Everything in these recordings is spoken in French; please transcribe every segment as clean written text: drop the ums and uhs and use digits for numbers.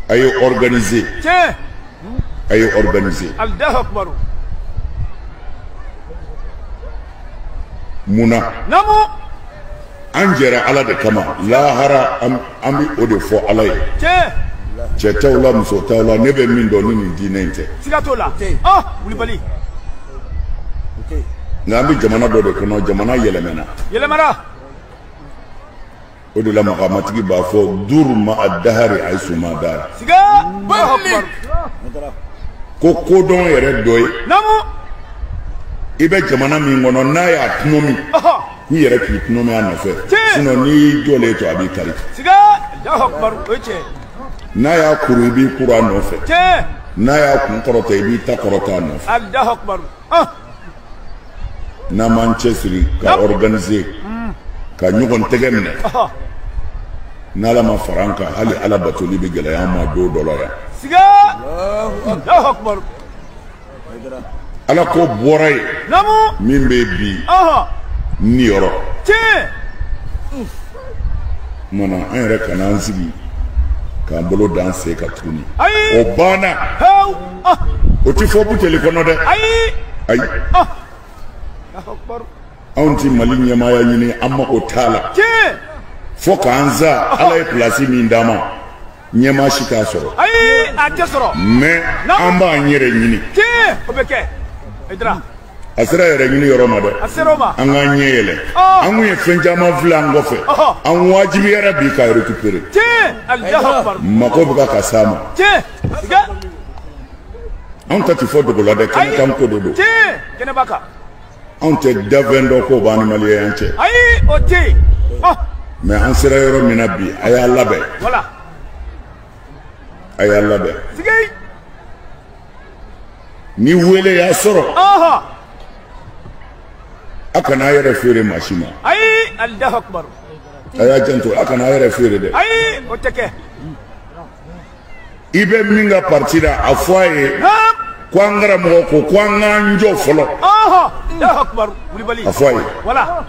Ayo organisé. Tiens. Ayo organisé. Allahu Akbar. Muna. Namu. Anjera ala de kama. Lahara ami ode fo alaye. Tiens. Chetawla musotawla nebe mindo nini dinente. Sigatola. Ah, Wulibali. Ok. Ngambi jamana do de kono jamana yelemena. Yelemara. Ode la makamatiki ba fo durma ad-dahari aisuma dar. Siga. Allahu Akbar. Ko don yere doy. Namu. Ibe jamana mi ngono na ya tnomi. Ni yere ki tnomi anafe. Sino ni dole to abi kari. Siga. Allahu Akbar. Oche. Na ya kurubi kura nofe. Tiens. Na ya kun korota ibi ta korota nofe. Allahu Akbar. Na Manchester ka organiser. Ka nyugon tegemne. Nala ma faranka hali ala batoli bi gele ya ma do dolo ya. Siga. Allahu Akbar. Ala ko boray. Namu. Min be bi. Ni yoro. Tiens. Mana an yɛrɛ kana an sigi k'an bolo dan se ka tuguni. Ayi. O banna. O ti fɔ buteli kɔnɔ dɛ. Ayi. Ayi. Anw ti Mali ɲɛmaaya ɲini an mago t'a la. Tiens. Fo k'an za ala ye pilasi min d'an ma ɲɛmaa si t'a sɔrɔ. Ayi. A tɛ sɔrɔ. Mais an b'an yɛrɛ ɲini. Tiens. O bɛ kɛ. Aidara. A sera yɛrɛ ɲini yɔrɔ ma dɛ. A sera o ma. An k'an ɲɛ yɛlɛ. An kun ye fɛn caman filɛ an kɔfɛ. An wajibiyara bi ka récupérer. Tiens. Allahu Akbar. Mako bɛ ka s'a ma. Tiens. Siga. Anw ta ti fɔ dogo la dɛ kɛnɛ kan ko de don. Tiens. Kɛnɛba kan. Anw tɛ dafɛn dɔ ko b'an ni maliyɛn cɛ. Ayi. O tɛ yen. Mais an sera yɔrɔ min na bi a y'a labɛn. Voilà. A y'a labɛn. Siga. Ni wele y'a sɔrɔ. A kana a yɛrɛ feere maa si ma. Ayi. Allahu Akbar. A y'a janto a kana a yɛrɛ feere dɛ. Ayi. O tɛ kɛ. I bɛ min ka parti la a fɔ a ye. Ko an karamɔgɔ ko an k'an jɔ fɔlɔ. Allahu Akbar. Wulibali. A fɔ a ye. Voilà.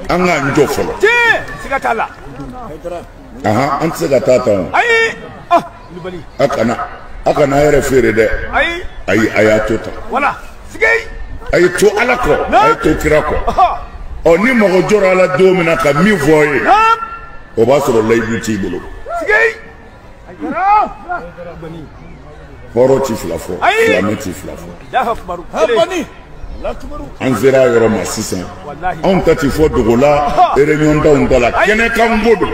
An k'an jɔ fɔlɔ. Tiens. Siga t'a la. An tɛ se ka taa tan o. Ayi. Wulibali. A kana a yɛrɛ feere dɛ. Ayi. Ayi a y'a to tan. Voilà. Siga. A ye to ala kɔ a ye to kira kɔ. Ni mɔgɔ jɔra ala don min na ka min fɔ a ye o b'a sɔrɔ layidu t'i bolo. Hɔrɔn ti fila fɔ silamɛ ti fila fɔ. An sera a yɔrɔ ma sisan anw ta ti fɔ dogo la réunion t'anw ta la kɛnɛ kan ko don.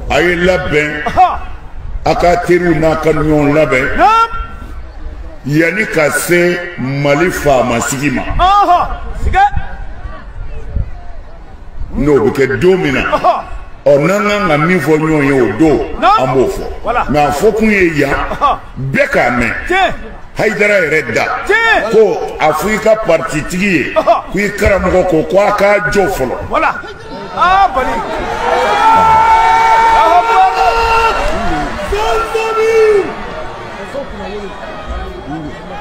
A ye labɛn a ka teriw n'a ka ɲɔgɔn labɛn yanni ka se Mali faamasigi ma. N'o bɛ kɛ don min na n'an kan ka min fɔ ɲɔgɔn ye o don an b'o fɔ mais a fɔ kun ye yan bɛɛ k'a mɛn. Haidara yɛrɛ da ko a fɔ i ka parti tigi ye ko i karamɔgɔ ko a k'a jɔ fɔlɔ.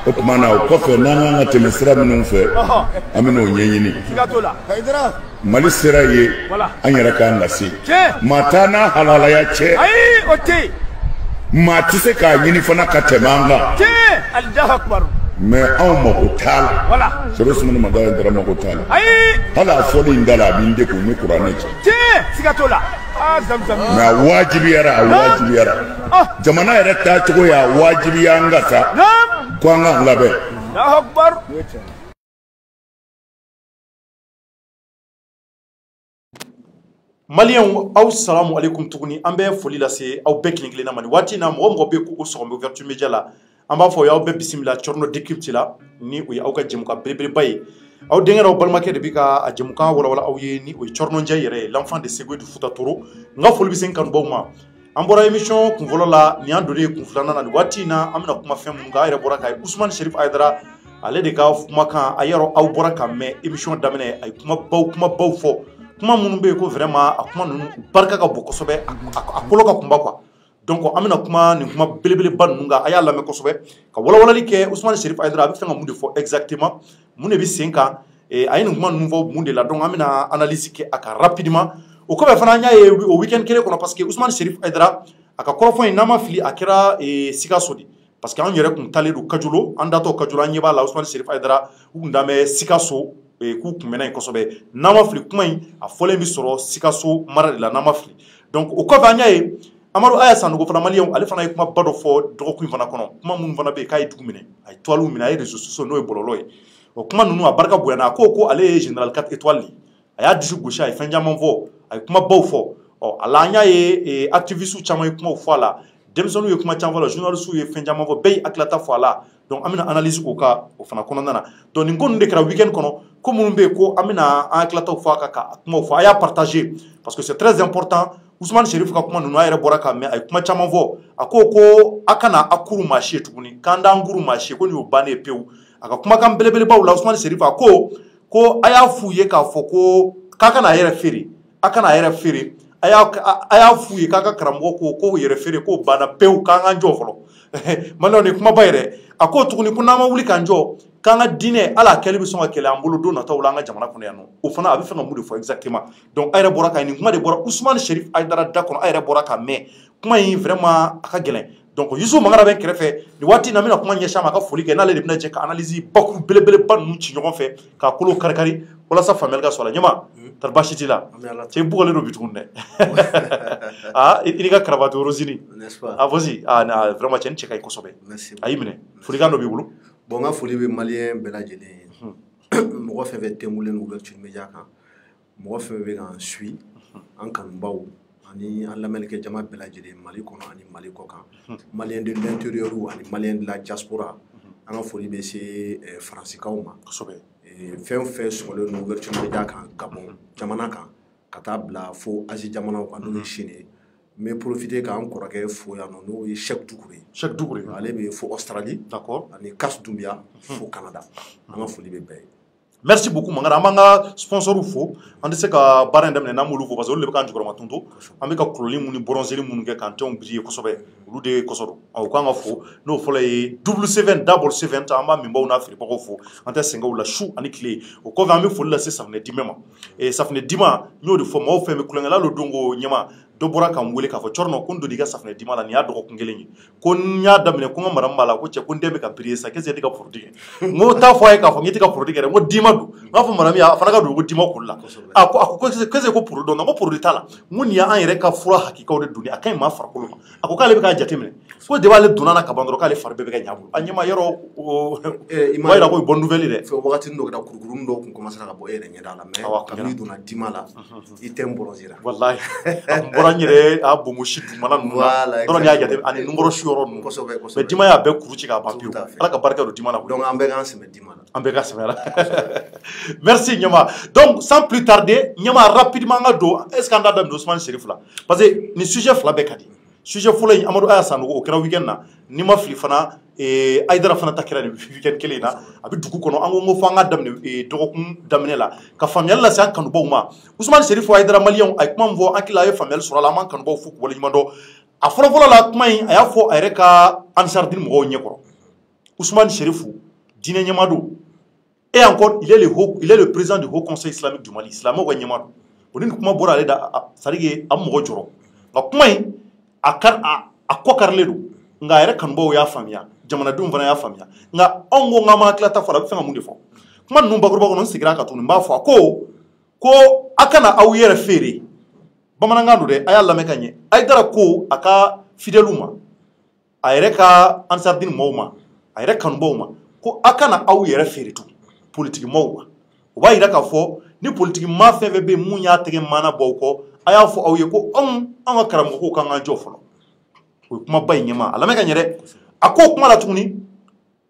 O tuma na o kɔfɛ n'an kan ka tɛmɛ sira minnu fɛ an bɛ n'o ɲɛɲini. Mali sera ye an yɛrɛ k'an ka se. Maa t'a n'a halalaya cɛ. Maa tɛ se k'a ɲini fana ka tɛmɛ an kan. Mais anw mako t'a la. Sɔrɔ sumuni ma da ye dara mako t'a la. Hali a fɔli in da la a bɛ n degun ni kuranɛ cɛ. Mais a wajibiyara. Jamana yɛrɛ taacogo y'a wajibiya an ka taa. Ko an k'an labɛn. Maliens, aw salamu alaikum tuguni an bɛ foli lase aw bɛɛ kelen kelenna ma nin waati na mɔgɔ mɔgɔ bɛ ko sɔgɔmɛ ouverture média la an b'a fɔ y'aw bɛɛ bisimila Cɔrɔnɔ décrypte la ni o ye aw ka jɛmukan belebeleba ye aw denkɛ n'aw balimakɛ de bɛ ka a jɛmukan walawala aw ye ni o ye Cɔrɔnɔjɛ yɛrɛ ye l'enfant de Segu du Futa Toro n ka foli bɛ se n kanubaw ma an bɔra émission kunfɔlɔ la nin y'an donnen ye kun filanan na nin waati in na an bɛna kuma fɛn minnu kan a yɛrɛ bɔra k'a ye Usumani Sherif Haidara ale de ka kumakan a yɔrɔ aw bɔra ka mɛn émission daminɛ a ye kumabaw fɔ kuma minnu bɛ yen ko vraiment a kuma ninnu barika ka bon kosɛbɛ a kolo ka kunba quoi donc an bɛna kuma nin kuma belebeleba ninnu kan a y'a lamɛn kosɛbɛ ka walawalali kɛ Usumani Sherif Haidara a bɛ fɛn ka mun de fɔ exactement mun de bɛ sen kan a ye nin kuma ninnu fɔ mun de la donc an bɛna analyse kɛ a kan rapidement o ko be fana nya ye o weekend kele kono parce que Ousmane Chérif Aïdara aka korofo ina ma fili akira Sikasso di parce que an yɛrɛ kun talen do Kajulo an datɔ Kajulo an ɲɛ b'a la Ousmane Chérif Aïdara u kun damɛ Sikasso k'u kunbɛnna yen kosɛbɛ n'an ma fili kuma in a fɔlen bi sɔrɔ Sikasso mara de la n'an ma fili donc o kɔfɛ an y'a ye Amadou Aya Sanogo fana maliyɛnw ale fana ye kuma ba dɔ fɔ dɔgɔkun in fana kɔnɔ kuma minnu fana bɛ yen k'a ye dugu minɛ a ye toiles minɛ a ye réseaux sociaux n'o ye bɔlɔlɔ ye o kuma ninnu a barika bonyana a ko ale ye général 4 étoiles de a y'a disi gosi a ye fɛn caman fɔ a ye kumabaw fɔ a la an y'a ye activistes caman ye kumaw fɔ a la denmisɛnninw ye kuma caman fɔ a la journalistes ye fɛn caman fɔ bɛɛ ye hakilata fɔ a la donc an bɛna analyse k'o ka o fana kɔnɔna na donc nin ko ninnu de kɛra weekend kɔnɔ ko minnu bɛ yen ko an bɛna an hakilataw fɔ a kan ka kumaw fɔ a y'a partager parce que c'est très important Ousmane Chérif ka kuma ninnu a yɛrɛ bɔra ka mɛn a ye kuma caman fɔ a ko a kana a kuru maa si ye tuguni k'an d'an kuru maa si ye ko nin y'o bannen ye pewu a ka kumakan belebelebaw la Ousmane Chérif a ko a y'a f'u ye k'a fɔ ko k'a kana a yɛrɛ feere a kana a yɛrɛ feere a y'a f'u ye k'a ka karamɔgɔ ko yɛrɛ feere k'o banna pewu k'an k'an jɔ fɔlɔ maliyɛnw ni kumaba yɛrɛ a ko tuguni ko n'an ma wuli k'an jɔ k'an ka diinɛ hali a kɛli bɛ sɔn ka kɛlɛ an bolo don nataw la an ka jamana kɔnɔ yan nɔ o fana a bɛ fɛ ka mun de fɔ exactement donc a yɛrɛ bɔra ka nin kuma de bɔra Ousmane Chérif Aïdara da kɔnɔ a yɛrɛ bɔra ka mɛn kuma in vraiment a ka gɛlɛn donc Youssou Mangara bɛ kɛrɛfɛ nin waati in na n bɛna kuma ɲɛsin a ma a ka foli kɛ n'ale de bɛna jɛ ka analyse bakuru belebeleba ninnu ci ɲɔgɔn fɛ k'a kolo kari-kari walasa faamuyali ka sɔrɔ a la ɲɛma tari baasi t'i la cɛ i bugɔlen don bi tuguni dɛ i ni ka cravate rosini ah vas-y vraiment cɛ ni cɛ ka ɲi kosɛbɛ a y'i minɛ folikan dɔ b'i bolo bon n ka foli bɛ maliyɛn bɛɛ lajɛlen ye mɔgɔ fɛn fɛn tɛnkulen Ouverture Media kan mɔgɔ fɛn fɛn bɛ k'an suit an kanubaw ani an lamɛnnikɛ jama bɛɛ lajɛlen Mali kɔnɔ ani Mali kɔ kan maliyɛn de l'intérieur ani maliyɛn de la diaspora an ka foli bɛ se faransikaw ma kosɛbɛ fɛn fɛn sɔgɔlen don Ouverture Media kan Gabon jamana kan ka taa bila fo Asie jamanaw kan n'o ye Chine ye n bɛ profiter k'an kɔrɔkɛ fo yan nɔ n'o ye Cheikh Doucouré ale bɛ fo Australie d'accord ani Kas Doumbia fo Canada an ka foli bɛ bɛɛ ye merci beaucoup Mangara an b'an ka sponsors fo an tɛ se ka baara in daminɛ n'an m'olu fo parce que olu de bɛ k'an jukɔrɔma tonto an bɛ ka kuloli minnu ni bronzeri minnu kɛ k'an tɛnw briller kosɛbɛ olu de kɔsɔ don u k'an ka fo n'o fɔlɔ ye double 7 double 7 an b'a minbaw n'a feerebagaw fo an tɛ sɛgɛn u la su ani tile o kɔfɛ an bɛ foli lase safunɛ dimɛ ma safunɛ dima n y'o de fɔ maaw fɛn bɛ kulonkɛla lo don ko ɲɛma dɔ bɔra k'an wele k'a fɔ Cɔrɔnɔ ko n donn'i ka safunɛ dima la nin y'a dɔgɔkun kelen ye ko n y'a daminɛ ko n ka mara min b'a la ko cɛ ko n den bɛ ka briller sa qu'est-ce que e tɛ ka produit kɛ n ko t'a fɔ a ye k'a fɔ n tɛ ka produit kɛ dɛ n ko dima don n b'a fɔ mara min a fana ka don ko dima koli la a ko qu'est-ce que ko produit dɔn n ko produit t'a la n ko nin y'an yɛrɛ ka fura hakikaw de donni a ka ɲi maa farikolo ma a ko k'ale bɛ k'a jateminɛ ko de b'ale donna na ka ban dɔrɔn k'ale fari bɛɛ bɛ kɛ ɲa bolo a ɲɛma yɔrɔ o b'a yira ko bonne nouvelle dɛ fɛ wagati dɔ kɛra kurukuruni dɔw kun commencé ka bɔ e yɛrɛ ɲɛda la mais kabini donna dima la i tɛ n bronzer wallahi n bɔra n yɛrɛ a bomosi dugumana ninnu na dɔrɔn y'a jate ani numéro su yɔrɔ ninnu mais dima y'a bɛɛ kuru ci k'a ban pewu ala ka barika don dima na donc an bɛɛ k'an sɛmɛ dima la an bɛɛ ka sɛmɛ la merci Ɲama donc sans plus tarder Ɲama rapidement an ka don est ce que an t'a daminɛ Ousmane Chérif la parce que nin sujet fila bɛɛ ka di sujet fɔlɔ in Amadou Aya Sanogo o kɛra weekend na ni ma fili fana Aïdara fana ta kɛra nin weekend kelen in na a bɛ dugu kɔnɔ an ko fɔ an ka daminɛ dɔgɔkun daminɛ la ka faamuyali lase an kanubaw ma Ousmane Chérif Aïdara maliyɛnw a ye kuma min fɔ an hakili la a ye faamuyali sɔrɔ a la an b'an kanubaw fo k'u waleɲuman dɔn a fɔlɔfɔlɔ la kuma in a y'a fɔ a yɛrɛ ka Ansarudine mɔgɔw ɲɛkɔrɔ Ousmane Chérif diinɛ ɲɛmaa don et encore il est le président du Haut Conseil islamique du Mali silamɛw ka ɲɛmaa don o ni kuma bɔra ale da c'est-à-dire que a mɔgɔ jɔrɔ nka kuma in a kɔ karilen don nka a yɛrɛ kanubaw y'a faamuya jamanadenw fana y'a faamuya nka anw ko k'an ma hakilata fɔ a bɛ fɛn ka mun de fɔ kuma ninnu bakuruba kɔnɔ n seginna a kan tuguni n b'a fɔ ko a kana aw yɛrɛ feere bamanankan don dɛ a y'a lamɛn ka ɲɛ Aïdara ko a ka fidèles ma a yɛrɛ ka Ansarudine mɔgɔw ma a yɛrɛ kanubaw ma ko a kana aw yɛrɛ feere tugun politique maaw ma o b'a yira k'a fɔ ni politique maa fɛn fɛn bɛ yen mun y'a tɛgɛ maana bɔ aw kɔ a y'a fɔ aw ye ko anw ka karamɔgɔw k'an k'an jɔ fɔlɔ o ye kumaba in ɲɛma a lamɛn ka ɲɛ dɛ a ko kuma la tuguni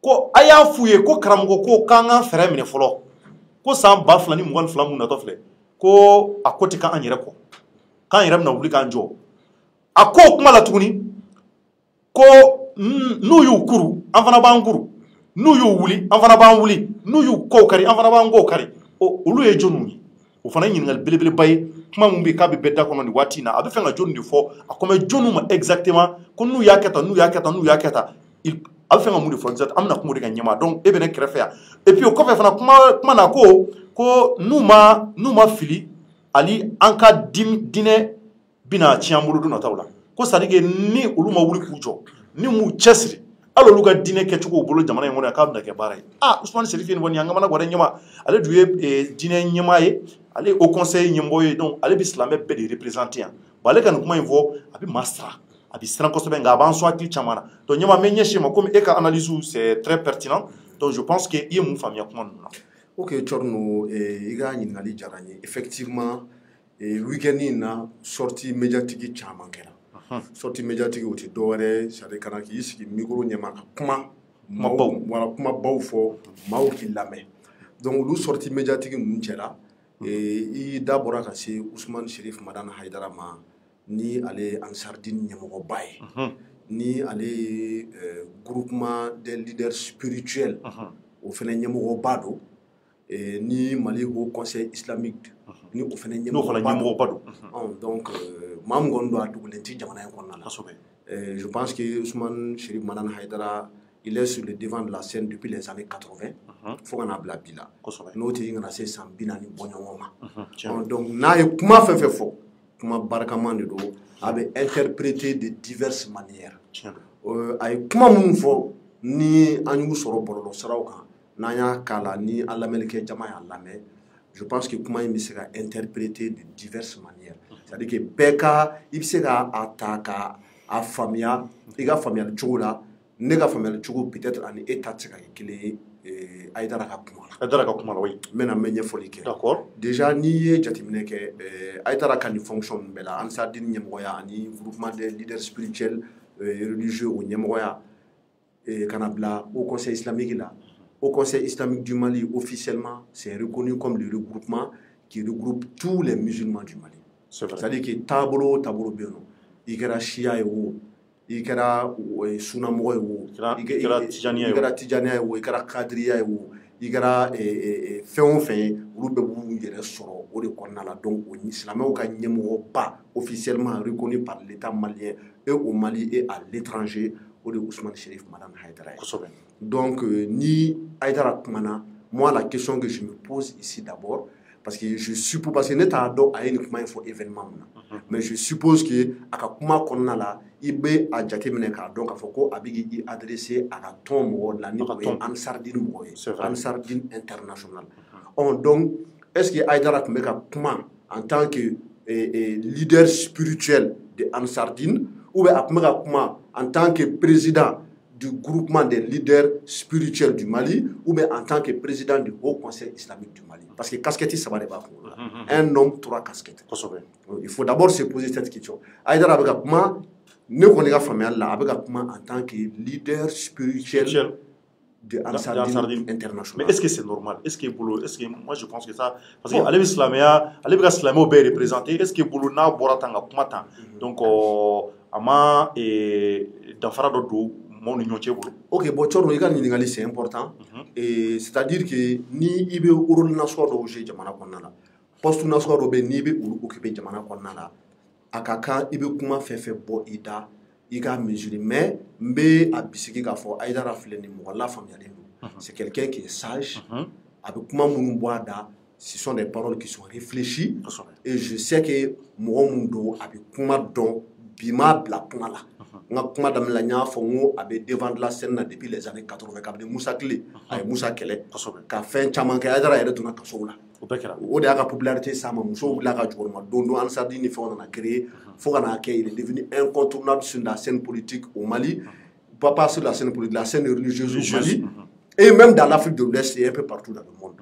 ko a y'a f'u ye ko karamɔgɔ ko k'an ka fɛɛrɛ minɛ fɔlɔ ko san 2022 mun natɔ filɛ ko a ko tɛ k'an yɛrɛ kɔ k'an yɛrɛ bɛna wuli k'an jɔ a ko kuma la tuguni ko n'u y'u kuru an fana b'an kuru n'u y'u wuli an fana b'an wuli n'u y'u kow kari an fana b'an kow kari olu ye jɔnniw ye o fana ye ɲininkali belebeleba ye kuma min bɛ yen k'a bɛ bɛɛ da kɔnɔ nin waati in na a bɛ fɛ ka jɔnni de fɔ a ko mɛ jɔnniw ma exactement ko n'u y'a kɛ tan n'u y'a kɛ tan n'u y'a kɛ tan a bɛ fɛ ka mun de fɔ exact an bɛna kuma o de kan ɲɛma donc e bɛ ne kɛrɛfɛ yan et puis o kɔfɛ fana kuma na ko n'u ma fili ali an ka diinɛ bina tiɲɛ an bolo don nataw la ko c'est à dire que ni olu ma wuli k'u jɔ ni m'u cɛsiri hali olu ka diinɛ kɛcogo bolo jamana in kɔnɔ k'a bɛna kɛ baara ye Ousmane Serif ye nin fɔ nin ye an kamana gwadɛ ɲɛma ale dun ye diinɛ ɲɛmaa ye ale au conseil ɲɛmɔgɔ ye donc ale bɛ silamɛ bɛɛ de représenter yan bon ale ka nin kuma in fɔ a bɛ maa siran a bɛ siran kosɛbɛ nka a b'an sɔn hakili caman na donc ɲɛma n bɛ ɲɛsin ma komi e ka analyse c'est très pertinent donc je pense que i ye mun faamuya kuma ninnu na. Ok Thierno i ka ɲininkali diyara n ye effectivement week-end in na sortie médiatique caman kɛra sortie médiatique o tɛ dɔwɛrɛ c'est à dire kana k'i sigi micro ɲɛma ka kuma kumabaw fɔ maaw k'i lamɛn donc olu sortie médiatique ninnu cɛla i da bɔra ka se Ousmane Serif Madane Haidara ma ni ale Ansardine ɲɛmɔgɔba ye ni ale groupement des leaders spirituels o fana ɲɛmɔgɔba don ni Mali Haut Conseil islamique ni o fana ɲɛmɔgɔba don donc maa min kɔni don a dogolen tɛ jamana in kɔnɔna la je pense que Ousmane Serif Madane Haidara il est sur le devant de la scène depuis les années 80 fo kana bila bi la n'o tɛ kana se san 40 bɔɲɔgɔn ma donc n'a ye kuma fɛn fɛn fɔ kuma barikaman de don a bɛ interpréter de diverses manières a ye kuma minnu fɔ ni an y'u sɔrɔ bɔlɔlɔ siraw kan n'an y'a k'a la ni an lamɛnnikɛ jama y'a lamɛn je pense que kuma in bɛ se ka interpréter de diverses manières c'est-à-dire que bɛɛ ka i bɛ se k'a ta k'a faamuya i ka faamuyali cogo la ne ka faamuyali cogo peut-être ani e ta tɛ se ka kɛ kelen ye Haidara ka kuma la. Haidara ka kuma la oui. N bɛna n bɛ ɲɛfɔli kɛ. D'accord. Déjà n'i ye jateminɛ kɛ Haidara ka nin fonction ninnu bɛɛ la Ansardine ɲɛmɔgɔya ani groupement des leaders spirituels religieux o ɲɛmɔgɔya kana bila au conseil islamique la. Au conseil islamique du Mali officiellement c'est reconnu comme le regroupement qui regroupe tous les musulmans du Mali. C'est-à-dire que taabolo bɛ yen nɔ i kɛra Chia ye o i kɛra sunamɔgɔ ye o i kɛra tijaniya ye o i kɛra kadiriya ye o i kɛra fɛn o fɛn ye olu bɛɛ b'u yɛrɛ sɔrɔ o de kɔnɔna la donc silamɛw ka ɲɛmɔgɔba officiellement reconnu par l'État malien et au Mali et à l'étranger o de Ousmane Serif Madane Haidara ye. Donc ni Haidara kumana moi la question que je me pose ici d'abord parce que je suppose parce que ne t'a dɔn a ye nin kuma in fɔ événement min na mais je suppose que a ka kuma kɔnɔna la i bɛ a jateminɛ k'a dɔn k'a fɔ ko a bɛ k'i adresser a ka tɔn mɔgɔw la ni o ye Ansardine mɔgɔ ye Ansardine international donc est-ce que Haidara tun bɛ ka kuma en tant que leader spirituel de Ansardine ou bien a tun bɛ ka kuma en tant que président du groupement des leaders spirituels du Mali ou bien en tant que président du Haut Conseil islamique du Mali. Parce que casquette, ça va pas. Un homme, 3 casquettes. Il faut d'abord se poser cette question. Haidara avec comment ne connaît pas familial là avec comment en tant que leader spirituel de Ansardine international. Mais est-ce que c'est normal? Est-ce que moi je pense que ça parce que allez islamia, allez islamio bien représenté. Est-ce que bolo na boratanga kumata. Donc ama d'afara do ok bon Thierno i ka ɲininkali c'est important c'est-à-dire que ni i bɛ rôle nasuguya dɔw jouer jamana kɔnɔna la poste nasuguya dɔw bɛ n'i bɛ olu occuper jamana kɔnɔna la a ka kan i bɛ kuma fɛn fɛn bɔ i da i ka mesurer mais n bɛ a bisigi k'a fɔ Haidara filɛ nin mɔgɔ lafaamuyalen don c'est quelqu'un qui est sage a bɛ kuma minnu bɔ a da ce sont des paroles qui sont réfléchies et je sais que mɔgɔ min don a bɛ kuma dɔn bi m'a bila kuma la n ka kuma daminɛ la n y'a fɔ n ko a bɛ devant de la scène na depuis les années 80 kabini Musa Tile a ye Musa kɛlɛ ka fɛn caman kɛ Haidara yɛrɛ donna kasow la o de y'a ka popularité s'a ma musow wulila ka jɔrɔ ma don Ansardine ni fɛnw nana créer fo ka n'a kɛ il est devenu incontournable sur la scène politique au Mali pas sur la scène politique la scène religieuse au Mali et même dans l'Afrique de l'Ouest et un peu partout dans le monde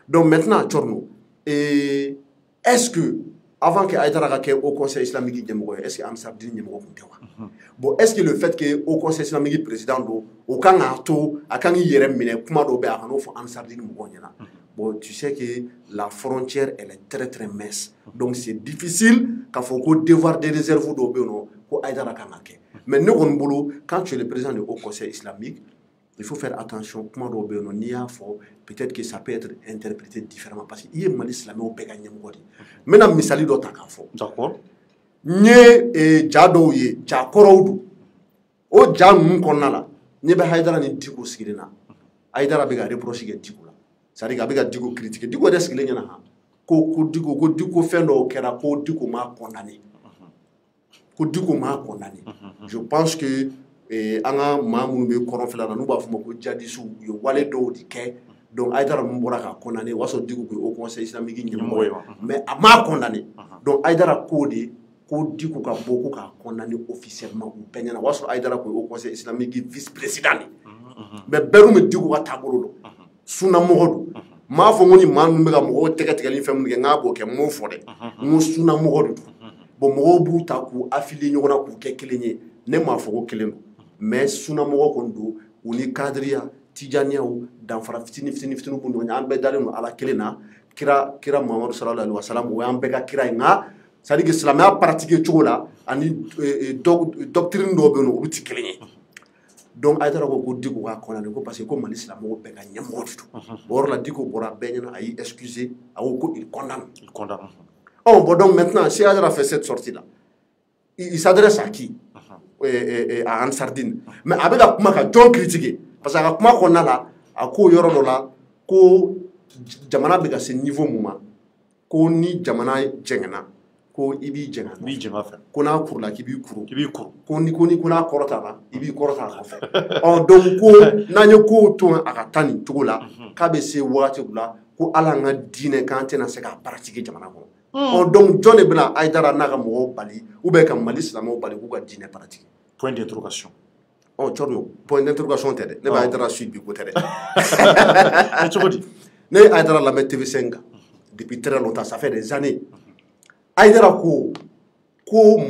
donc maintenant Thierno est-ce que avant que Haidara ka kɛ au conseil islamique ɲɛmɔgɔ ye est-ce que Ansardine ɲɛmɔgɔ tun tɛ wa bon est-ce que le fait que au conseil islamique président do o kan k'a to a kan k'i yɛrɛ minɛ kuma dɔw bɛ a kan'o fɔ Ansardine mɔgɔw ɲɛna bon tu sais que la frontière elle est très très mince donc c'est difficile k'a fɔ ko devoir de réserve dɔw bɛ yen nɔ ko Haidara kan ka kɛ mais ne kɔni bolo quand tu es le président du haut conseil islamique il faut faire attention kuma dɔw bɛ yen nɔ n'i y'a fɔ peut-être que ça peut être interprété différemment parce que i ye Mali silamɛw bɛɛ ka ɲɛmɔgɔ de ye n bɛna misali dɔ ta k'a fɔ d'accord n ye ja dɔw ye ja kɔrɔw don o ja ninnu kɔnɔna la n bɛ Haidara ni Diko sigilen na Haidara bɛ ka reproche kɛ Diko la c'est-à-dire a bɛ ka Diko critiquer Diko yɛrɛ sigilen ɲɛna han ko Diko fɛn dɔw kɛra ko Diko m'a condamné ko Diko m'a condamné je pense que an ka maa minnu bɛ kɔrɔnfɛla la n'u b'a fɔ ma ko djihadistes u ye wale dɔw de kɛ donc Haïdara min bɔra ka condamné o y'a sɔrɔ Diko tun ye Haut Conseil islamique ɲɛmɔgɔ ye mais a m'a condamné donc Haïdara ko de ko Diko ka bɔ ko k'a condamné officiellement u bɛɛ ɲɛna o y'a sɔrɔ Haïdara tun ye Haut Conseil islamique vice-président de mais bɛɛ dun bɛ Diko ka taabolo dɔn sunnamɔgɔ don m'a fɔ ko ni maa ninnu bɛ ka mɔgɔw tɛgɛtigɛli fɛn minnu kɛ n k'a b'o kɛ n m'o fɔ dɛ n ko sunnamɔgɔ de don bon mɔgɔw b'u ta k'u affilier ɲɔgɔn na k'u kɛ kelen ye ne m'a fɔ ko kelen don mais sunnamɔgɔ kɔni don u ni kadiriya tijaniyaw danfara fitini b'u ni ɲɔgɔn cɛ an bɛɛ dalen don ala kelen na kira Muhamadu sallallahu alaihi wa sallam o y'an bɛɛ ka kira ye nka c'est à dire que silamɛya pratiquer cogo la ani doctrine dɔw bɛ yen nɔ olu tɛ kelen ye donc Haïdara ko Diko k'a condamné ko parce que ko Mali silamɛw bɛɛ ka ɲɛmɔgɔ de don o yɔrɔ la Diko bɔra bɛɛ ɲɛna a y'i excusé a ko ko il condamne bon donc maintenant si Haïdara fait cette sortie là il s'adresse à qui à Ansardine mais a bɛ ka kuma ka jɔn critiquer parce que a ka kuma kɔnɔna la a ko yɔrɔ dɔ la ko jamana bɛ ka se niveau min ma ko ni jamana jɛngɛnna ko i b'i jɛngɛ fɛ ko n'a kurula k'i b'i kuru ko n'a kɔrɔtala i b'i kɔrɔta a kɔfɛ donc ko n'an ye kow to a ka taa nin cogo la k'a bɛ se wagati la ko ala an ka diinɛ k'an tɛna se k'a pratiquer jamana kɔnɔ donc jɔn de bɛna Haïdara n'a ka mɔgɔw bali ou bien ka Mali silamɛw bali k'u ka diinɛ pratiquer point d'interrogation Thierno point d'interrogation tɛ dɛ ne bɛ Haïdara suit bi ko tɛ dɛ cogo di ne ye Haïdara lamɛn TV5 kan depuis très longtemps ça fait des années Haïdara ko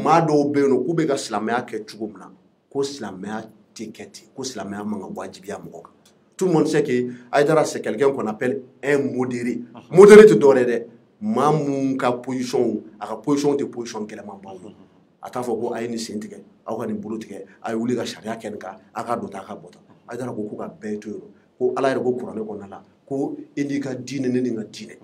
maa dɔw bɛ yen nɔ k'u bɛ ka silamɛya kɛ cogo min na ko silamɛya tɛ kɛ ten ko silamɛya man ka wajibiya mɔgɔ kan tout le monde sait que Haïdara c'est quelqu'un qu'on appelle un modéré modéré tɛ dɔwɛrɛ dɛ maa mun ka position a ka position tɛ position gɛlɛmanbaw ye a t'a fɔ ko a ye nin sen tigɛ aw ka nin bolo tigɛ a ye wuli ka sariya kɛ nin kan a ka dɔ ta a ka bɔ ta Haïdara ko ka bɛɛ to yen ko ala yɛrɛ ko kuranɛ kɔnɔna la ko e n'i ka diinɛ ne ni n ka diinɛ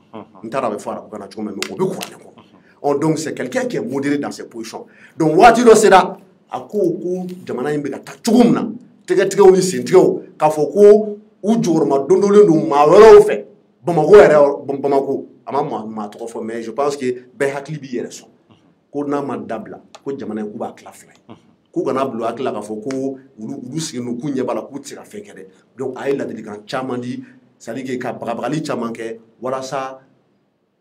n t'a dɔn a bɛ fɔ arabukan na cogo min mais o bɛ kuranɛ kɔnɔ donc c'est quelqu'un qui est modéré dans ses positions donc waati dɔ sera a ko jamana in bɛ ka taa cogo min na tɛgɛtigɛw ni sentigɛw k'a fɔ ko u jɔyɔrɔma dondonlen don maa wɛrɛw fɛ Bamako a ma maa tɔgɔ fɔ mais je pense que bɛɛ hakili b'i yɛrɛ sɔn ko n'a ma dabila ko jamana in k'u b'a tila fila ye k'u kana bila hakili la k'a fɔ ko olu sigilen don k'u ɲɛ b'a la k'u tɛ se ka fɛn kɛ dɛ donc a ye ladilikan caman di c'est à dire que ka bagabagali caman kɛ walasa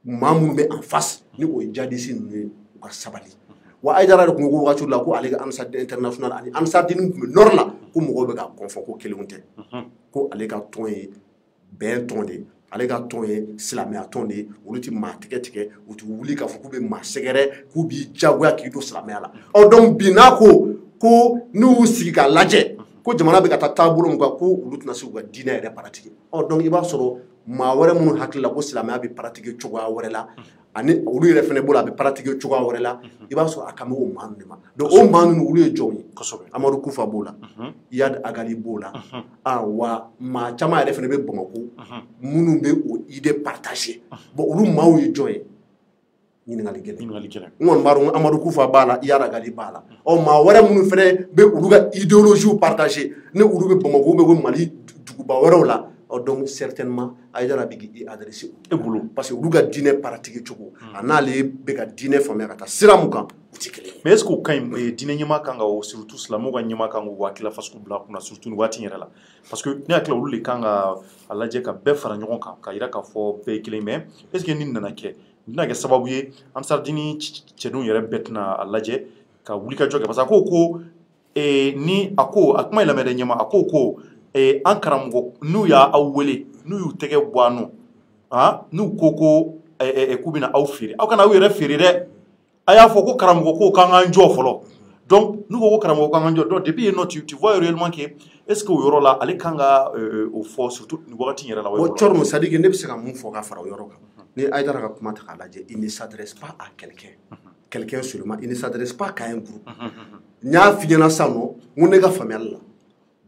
maa minnu bɛ en face ni o ye djihadiste ninnu ye u ka sabali wa Haïdara de tun ko wagati la ko ale ka ambassade international ani ambassade tun bɛ nord la ko mɔgɔw bɛ ka kɔnfɔ ko kelenw tɛ ko ale ka tɔn ye bɛn tɔn de ale ka tɔn ye silamɛya tɔn de ye olu tɛ maa tigɛ u tɛ wuli k'a fɔ k'u bɛ maa sɛgɛrɛ k'u b'i diyagoya k'i don silamɛya la donc bi n'a ko n'u y'u sigi k'a lajɛ ko jamana bɛ ka taa taabolo min kan ko olu tɛna se k'u ka diinɛ yɛrɛ pratiquer donc i b'a sɔrɔ maa wɛrɛ minnu hakili la ko silamɛya bɛ pratiquer cogoya wɛrɛ la ani olu yɛrɛ fana bolo a bɛ pratiquer cogoya wɛrɛ la i b'a sɔrɔ a kan bɛ o maa ninnu de ma donc o maa ninnu olu ye jɔnw ye Amadu Kufa b'o la Iyad Agali b'o la wa maa caman yɛrɛ fana bɛ Bamako minnu bɛ o idée partager bon olu maaw ye jɔn ye ɲininkali gɛlɛn n kɔni b'a dɔn Amadu Kufa b'a la Iyad Agali b'a la maa wɛrɛ minnu fana bɛ olu ka idéologie partager ni olu bɛ Bamako bɛ Mali duguba wɛrɛw la donc certainement Haïdara bɛ k'i adressé u bolo parce que olu ka diinɛ pratiquer cogo a n'ale bɛ ka diinɛ faamuya ka taa sira mun kan u tɛ kelen ye mais est ce que o ka ɲi diinɛ ɲɛmaa kan ka o surtout silamɛw ka ɲɛmaa kan k'u hakili fasugu bila kunna surtout nin waati in yɛrɛ la parce que ne hakili la olu de kan ka a lajɛ ka bɛɛ fara ɲɔgɔn kan ka yira k'a fɔ bɛɛ ye kelen mais est ce que nin nana kɛ nin bɛna kɛ sababu ye ansardini cɛdenw yɛrɛ bɛɛ tɛna a lajɛ ka wuli ka jɔ kɛ parce que a ko ni a ko a kuma ye lamɛn dɛ ɲɛma a ko an karamɔgɔ n'u y'aw wele n'u y'u tɛgɛ bɔ an nɔ n'u ko k'u bɛna aw feere aw kana aw yɛrɛ feere dɛ a y'a fɔ ko karamɔgɔ ko k'an k'an jɔ fɔlɔ donc n'u ko karamɔgɔ k'an k'an jɔ donc depuis yen nɔ tu vois réellement que est ce que o yɔrɔ la ale kan ka o fɔ surtout nin wagati in yɛrɛ la bon Thierno c'est à dire que ne bɛ se ka mun fɔ ka fara o yɔrɔ kan ni Haïdara ka kuma ta k'a lajɛ il ne s'adresse pas à quelqu'un seulement il ne s'adresse pas qu'à un groupe n y'a f'i ɲɛna sisan nɔ n ko ne ka faamuyali la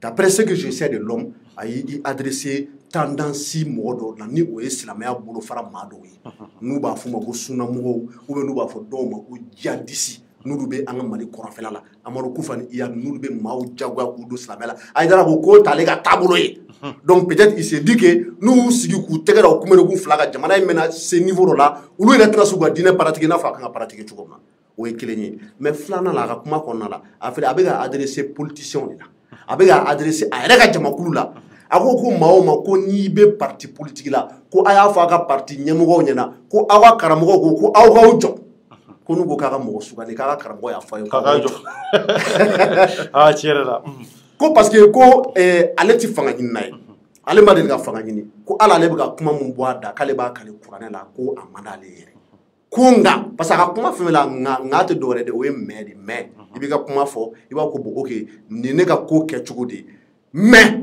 d'après ce que je sais de l'homme a y adressé tendance mɔgɔ dɔw la ni o ye silamɛya bolofara maa dɔw ye n'u b'a fɔ ma ko sunnamɔgɔw ou bien n'u b'a fɔ dɔw ma ko djihadiste n'olu bɛ an ka Mali kɔrɔnfɛla la Amadu Kufa ni Iyad n'olu bɛ maaw jagoya k'u don silamɛya la Haidara ko k'o t'ale ka taabolo ye donc peut-être il s'est dit que n'u y'u sigi k'u tɛgɛ da u kunberekun fila kan jamana in bɛna se niveau dɔ la olu yɛrɛ tɛna se k'u ka diinɛ pratiquer i n'a fɔ a kan ka pratiquer cogo min na o ye kelen ye mais filanan la a ka kuma kɔnɔna la a bɛ ka adresser politiciens de la a bɛ ka adresser a yɛrɛ ka jamakulu la a ko maa o maa ko n'i bɛ parti politique la ko a y'a fɔ a ka parti ɲɛmɔgɔw ɲɛna ko aw ka karamɔgɔw ko aw k'aw jɔ ko n'u ko k'a ka mɔgɔ sugandi k'a ka karamɔgɔ y'a fɔ a ye k'a jɔ ah tiɲɛ yɛrɛ la ko parce que ko ale ti fanga ɲini na ye ale ma deli ka fanga ɲini ko ala ale bɛ ka kuma mun bɔ a da k'ale b'a kale kuranɛ la ko a man d'ale yɛrɛ ko nka parce que a ka kuma fɛn la nka tɛ dɔwɛrɛ de o ye mɛ de mɛ i b'i ka kuma fɔ i b'a ko bon ok nin ne ka ko kɛ cogo de mɛ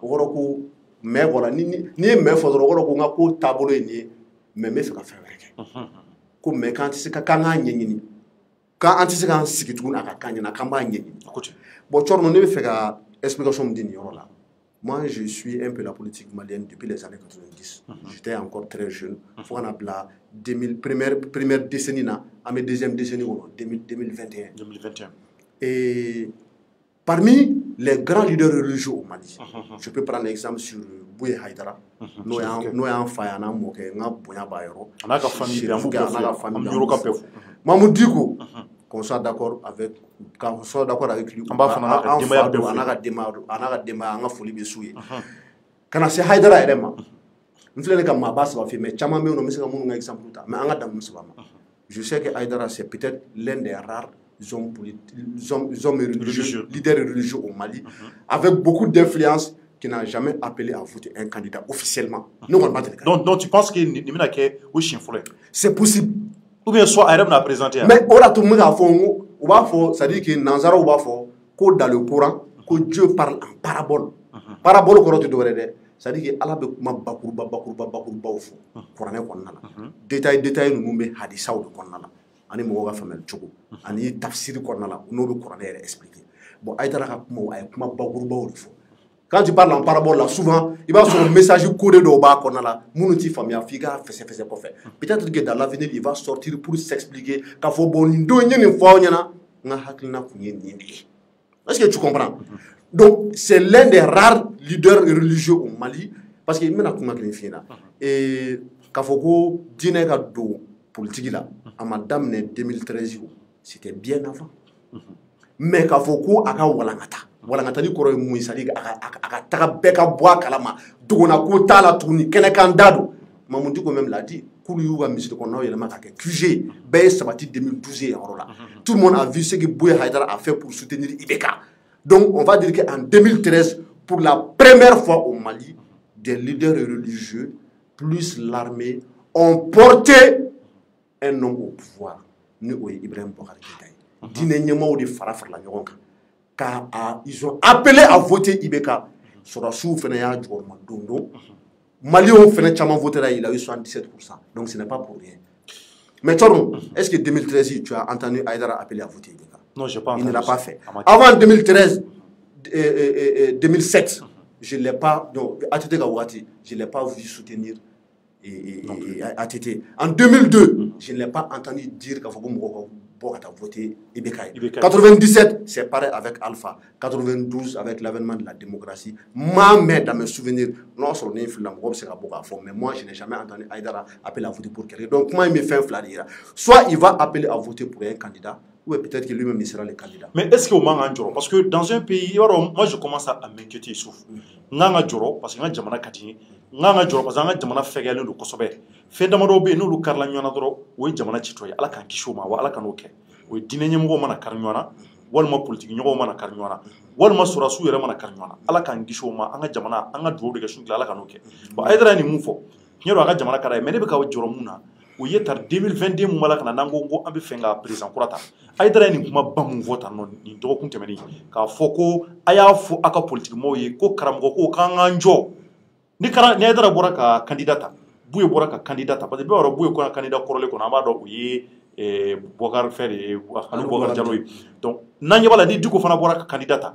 o kɔrɔ ko mɛ kɔrɔ n'i ye mɛ fɔ dɔrɔn o kɔrɔ ko n ka ko taabolo ye nin ye mɛ n bɛ fɛ ka fɛn wɛrɛ kɛ ko mɛ k'an tɛ se k'an k'a ɲɛɲini k'an tɛ se k'an sigi tuguni a ka kan ɲɛna k'an b'a ɲɛɲini bon Thierno ne bɛ fɛ ka explication min di nin yɔrɔ la moi je suis un peu la politique malienne depuis les années 90 j'étais encore très jeune fo kana bila première décennie na an bɛ deuxième décennie kɔnɔ 2021 et parmi les grands leaders religieux au Mali je peux prendre l'exemple sur Bouye Haïdara n'o y'an fa ye a n'a mɔkɛ n ka bonya b'a yɔrɔ a n'a ka famille Mamadou Diko qu'on soit d'accord avec lui a n'a ka denbaya an ka foli bɛ s'u ye ka na se Haïdara yɛrɛ ma n filɛ nin ka maaba saba f'i ye mais caman bɛ yen nɔ n bɛ se ka minnu ka exemple ta mais an ka dan ninnu saba ma je sais que Haïdara c'est peut-être l'un des rares hommes religieux, leaders religieux au Mali avec beaucoup d'influence qui n'a jamais appelé à voter un candidat officiellement. Donc tu penses que c'est possible. Ou bien soit Arab n'a présenté. Mais on a tout le monde c'est-à-dire que Nanzara va faire dans le Coran que Dieu parle en parabole. Parabole qu'on a dit c'est-à-dire que Allah be kuma bakuruba au fond. Coran kɔnɔna la. Détail nous bɛ hadisaw de kɔnɔna la. Ani mɔgɔw ka faamuyali cogo ani tafsiri kɔnɔna la n'o bɛ kuranɛ yɛrɛ expliquer bon Haïdara ka kuma a ye kuma bakurubaw de fɔ quand tu parles en parabole là souvent i b'a sɔrɔ message codé dɔw b'a kɔnɔna la minnu t'i faamuya f'i ka fɛsɛfɛsɛ kɔfɛ peut-être que dans l'avenir il va sortir pour s'expliquer k'a fɔ bon nin don n ye nin fɔ aw ɲɛna n ka hakilina kun ye nin de ye est-ce que tu comprends donc c'est l'un des rares leaders religieux au Mali parce que n bɛna kuma kelen f'i ɲɛna k'a fɔ ko diinɛ ka don politique là à madame 2013 c'était bien avant mais k'a fɔ ko a ka walankatali kɔrɔ ye mun ye c'est-à-dire a ka taga bɛɛ ka bɔ a kalama dogona ko t'a la tuguni kɛnɛkan da don Mamadou Diko même l'a dit k'olu y'u ka misiri kɔnɔnaw yɛlɛma ka kɛ QG bɛɛ ye sabati 2012 ye yɔrɔ la tout le monde a vu ce que Bouye Haïdara a fait pour soutenir IBK donc on va dire qu'en 2013 pour la première fois au Mali des leaders religieux plus l'armée ont porté un homme au pouvoir ni o ye Ibrahim Boubacar Keïta ye diinɛ ɲɛmaaw de farala ɲɔgɔn kan ils ont appelé à voter IBK sɔrɔdasiw fana y'a jɔyɔrɔma don Maliens fana caman votera il a eu 77% donc ce n'est pas pour rien mais Thierno est-ce que 2013 tu as entendu Haïdara appeler à voter IBK non j'ai pas entendu il ne l'a pas fait avant 2013 2007 je l'ai pas donc ATT ka waati je l'ai pas vu soutenir ATT. En 2002, je ne l'ai pas entendu dire qu'il faut voter IBK. 97, c'est pareil avec Alpha. 92, avec l'avènement de la démocratie. Mais dans mes souvenirs, non seulement mais moi, je n'ai jamais entendu Haïdara appeler à voter pour quelqu'un. Donc, comment il me fait un fladir? Soit il va appeler à voter pour un candidat, ou peut-être que lui-même sera le candidat. Mais est-ce qu'il y a un jour? Parce que dans un pays, moi je commence à m'inquiéter souf. Nanga joro parce que nga jamana katini nanga joro parce que nga jamana fegele do kosobe fe damado be no lu karla nyona doro wo jamana chitoya ala kan kisho ma wa ala kan oke wo dine nyemo mana kar nyona wal ma politique nyoko mana kar nyona wal ma surasu yere mana kar nyona ala kan kisho ma anga jamana anga do de gashin ala kan oke ba aydara ni mufo nyero aga jamana kara me ne be ka joro muna o yetar 2022 mu mala kana nango ngo ambe fenga président kurata Haïdara ni kuma bamu vota non ni do kun temeni ka foko aya fo aka politique mo ye ko karamgo ko kanga njo ni Haïdara bora ka candidata Bouye bora ka candidata parce que be Bouye ko candidat korole ko na ma do ye Boubacar Fere Aliou Boubacar Diallo donc nanya bala ni Diko fana bora ka candidata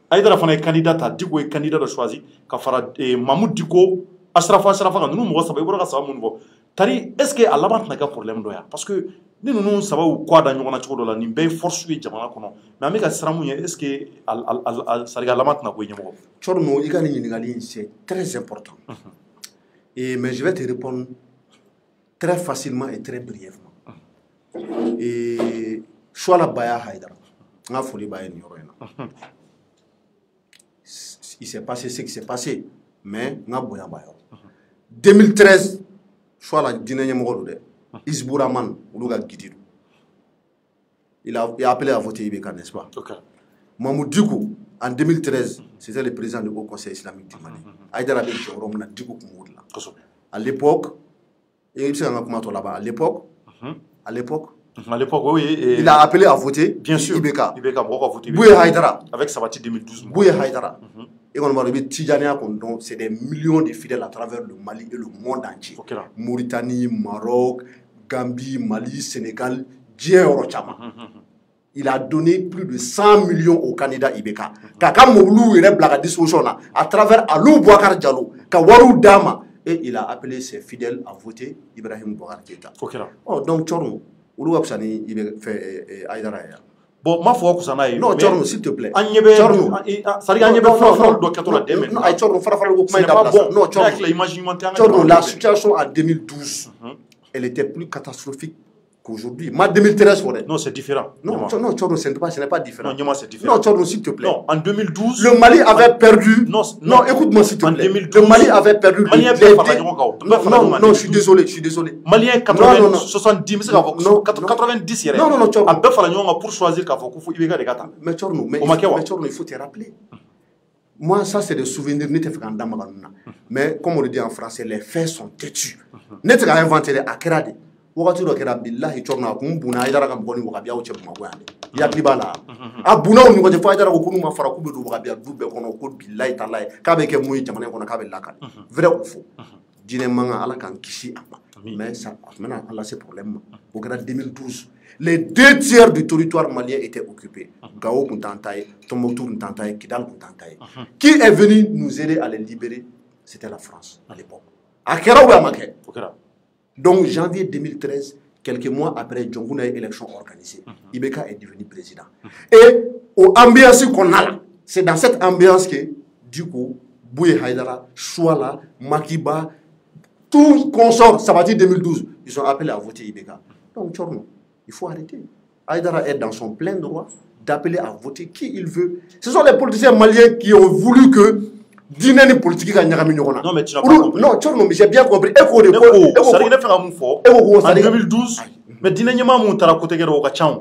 Haïdara fana candidata Diko est candidat de choisi ka fara Mamadou Diko Asrafa ka nous mo sabe bora ka sa mun bo tari est-ce que Allah n'a pas problème doya parce que ni ninnu sababu kɔ da ɲɔgɔn na cogo dɔ la nin bɛɛ ye force ye jamana kɔnɔ mais an bɛ ka siran mun ye est ce que sarigalama tɛna k'o ɲɛmɔgɔ. Thierno, i ka nin ɲininkali c'est très important. Mais je vais te répondre très facilement et très brièvement. Et Choala Baya Haïdara, on a folie Baya Nyorena. Il s'est passé ce qui s'est passé, mais on a Boya Baya. 2013, Choala Dinanye Mogolode, Isbouraman, Oulouga Gidiru. Il a appelé à voter Ibeka, n'est-ce pas? Mahmoud Diko, en 2013, c'était le président du Haut Conseil islamique du Mali. Haïdara Bel Joromna Diko Koumoudla. À l'époque, à l'époque, oui. Il a appelé à voter. Bien sûr. Ibeka. Bouye Haïdara. Avec Sabati 2012. Bouye Haïdara. Et on va dire Tidjania, c'est des millions de fidèles à travers le Mali et le monde entier. Mauritanie, Maroc, Gambie, Mali, Sénégal, Dieu Orochama. Il a donné plus de 100 millions au candidat Ibeka. Kaka Moulou et la disposition à travers Alou Bouakar Diallo, Kawarou Dama. Et il a appelé ses fidèles à voter Ibrahim Bouakar Keïta. Oh, donc, Tchorno, où est-ce qu'il fait Haïdara? Bon, ma foi, ça n'a pas. Non, Tchorno, s'il te plaît. Tchorno, ça dit Agnebe Fafal doit être la démence. Non, Tchorno, non, Tchorno, la situation en 2012, elle était plus catastrophique qu'aujourd'hui. Ma 2013, non, c'est différent. Non, Tchorno, ce n'est pas différent. Non, c'est différent. Non, Tchorno, s'il te plaît. Non, en 2012. Le Mali avait perdu. Non, écoute-moi, s'il te plaît. Le Mali avait perdu. Non, je suis désolé. Malien 70, 90. Non, Tchorno. Pour choisir Kafou, mais Tchorno, il faut te rappeler. Moi, ça, c'est des souvenirs. Mais comme on le dit en français, les faits sont têtus. N'est-ce pas inventé les Akerade? Wakati do kera billahi Tchorno ko mbuna Haïdara kam boni wakabiya o chebuma goyande ya klibala abuna o ngo je fa Haïdara ko kunu ma fara ko be do wakabiya dubbe kono ko billahi tallahi ka be ke muy jamane kono ka be lakal vrai ou faux dine manga ala kan kishi ama mais ça maintenant Allah c'est problème au grand 2012 les 2 tiers du territoire malien étaient occupés. Gao Kuntantaye, Tombouctou Kuntantaye, Kidal Kuntantaye. Qui est venu nous aider à les libérer? C'était la France à l'époque. À Kera ou à Maké? Donc, janvier 2013, quelques mois après, Djongouna a élection organisée. Ibeka est devenu président. Et aux ambiances qu'on a là, c'est dans cette ambiance que, du coup, Bouye Haïdara, Chouala, Makiba, tout consort, ça va dire 2012, ils sont appelés à voter Ibeka. Donc, Tchorno, il faut arrêter. Haïdara est dans son plein droit d'appeler à voter qui il veut. Ce sont les politiciens maliens qui ont voulu que dîner politique à Nyagami Nyogona. Non, mais tu n'as pas compris. Non, Tchorno, mais j'ai bien compris. Ça rien à faire à mon fort. En 2012, mais dîner Nyama Moutara côté de Okachang.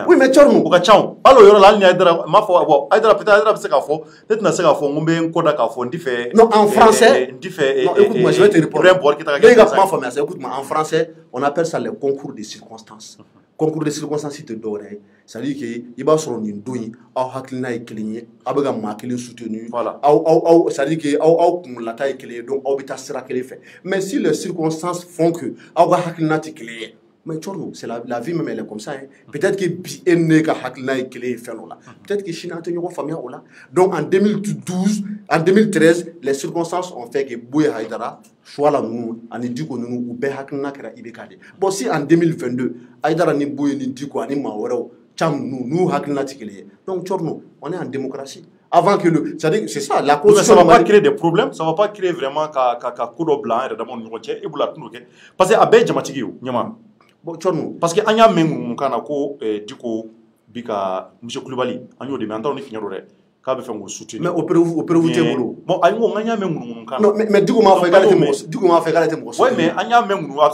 Oui, mais Tchorno. Okachang. Alors, il y aura l'Haïdara, ma foi, Haïdara peut-être Haïdara c'est qu'à fond. Peut-être n'a c'est qu'à fond. On met un code à fond. Non, en français. Non, écoute-moi, je vais te répondre. Écoute-moi, en français, on appelle ça le concours des circonstances. Concours de circonstances, c'est de ça dit que il va sur une douille, au haklina est cligné, avec un maquillé soutenu, ça dit que au la taille clé, donc au bita sera qu'elle fait. Mais si les circonstances font que au haklina est clé, mais Tchorno, c'est la vie même elle est comme ça. Peut-être que bien ka haklina est clé fait là. Peut-être que Chine a tenu une famille là. Donc en 2012, en 2013, les circonstances ont fait que Bouye Haïdara soit là nous, en Idiko nous ou Behakna kera Ibekade. Bon si en 2022, Haïdara ni Bouye ni Diko ni Maorao, Cham nous haklina tikele. Donc Tchorno, on est en démocratie. Avant que le, c'est ça la cause. Ça va pas créer des problèmes, ça va pas créer vraiment qu'à coup de blanc et d'abord nous et vous la tout parce que Abe Jamatigi Nyama. Bon Tchorno, parce que Anya Mengu kana ko Diko bika Monsieur Koulibaly, Agno de Mentor ni finirore. Mais au Pérou, bon, aïe, on a même non, mais du coup, m'a fait garder du coup, m'a fait garder mon ouais, mais Anya même du coup, m'a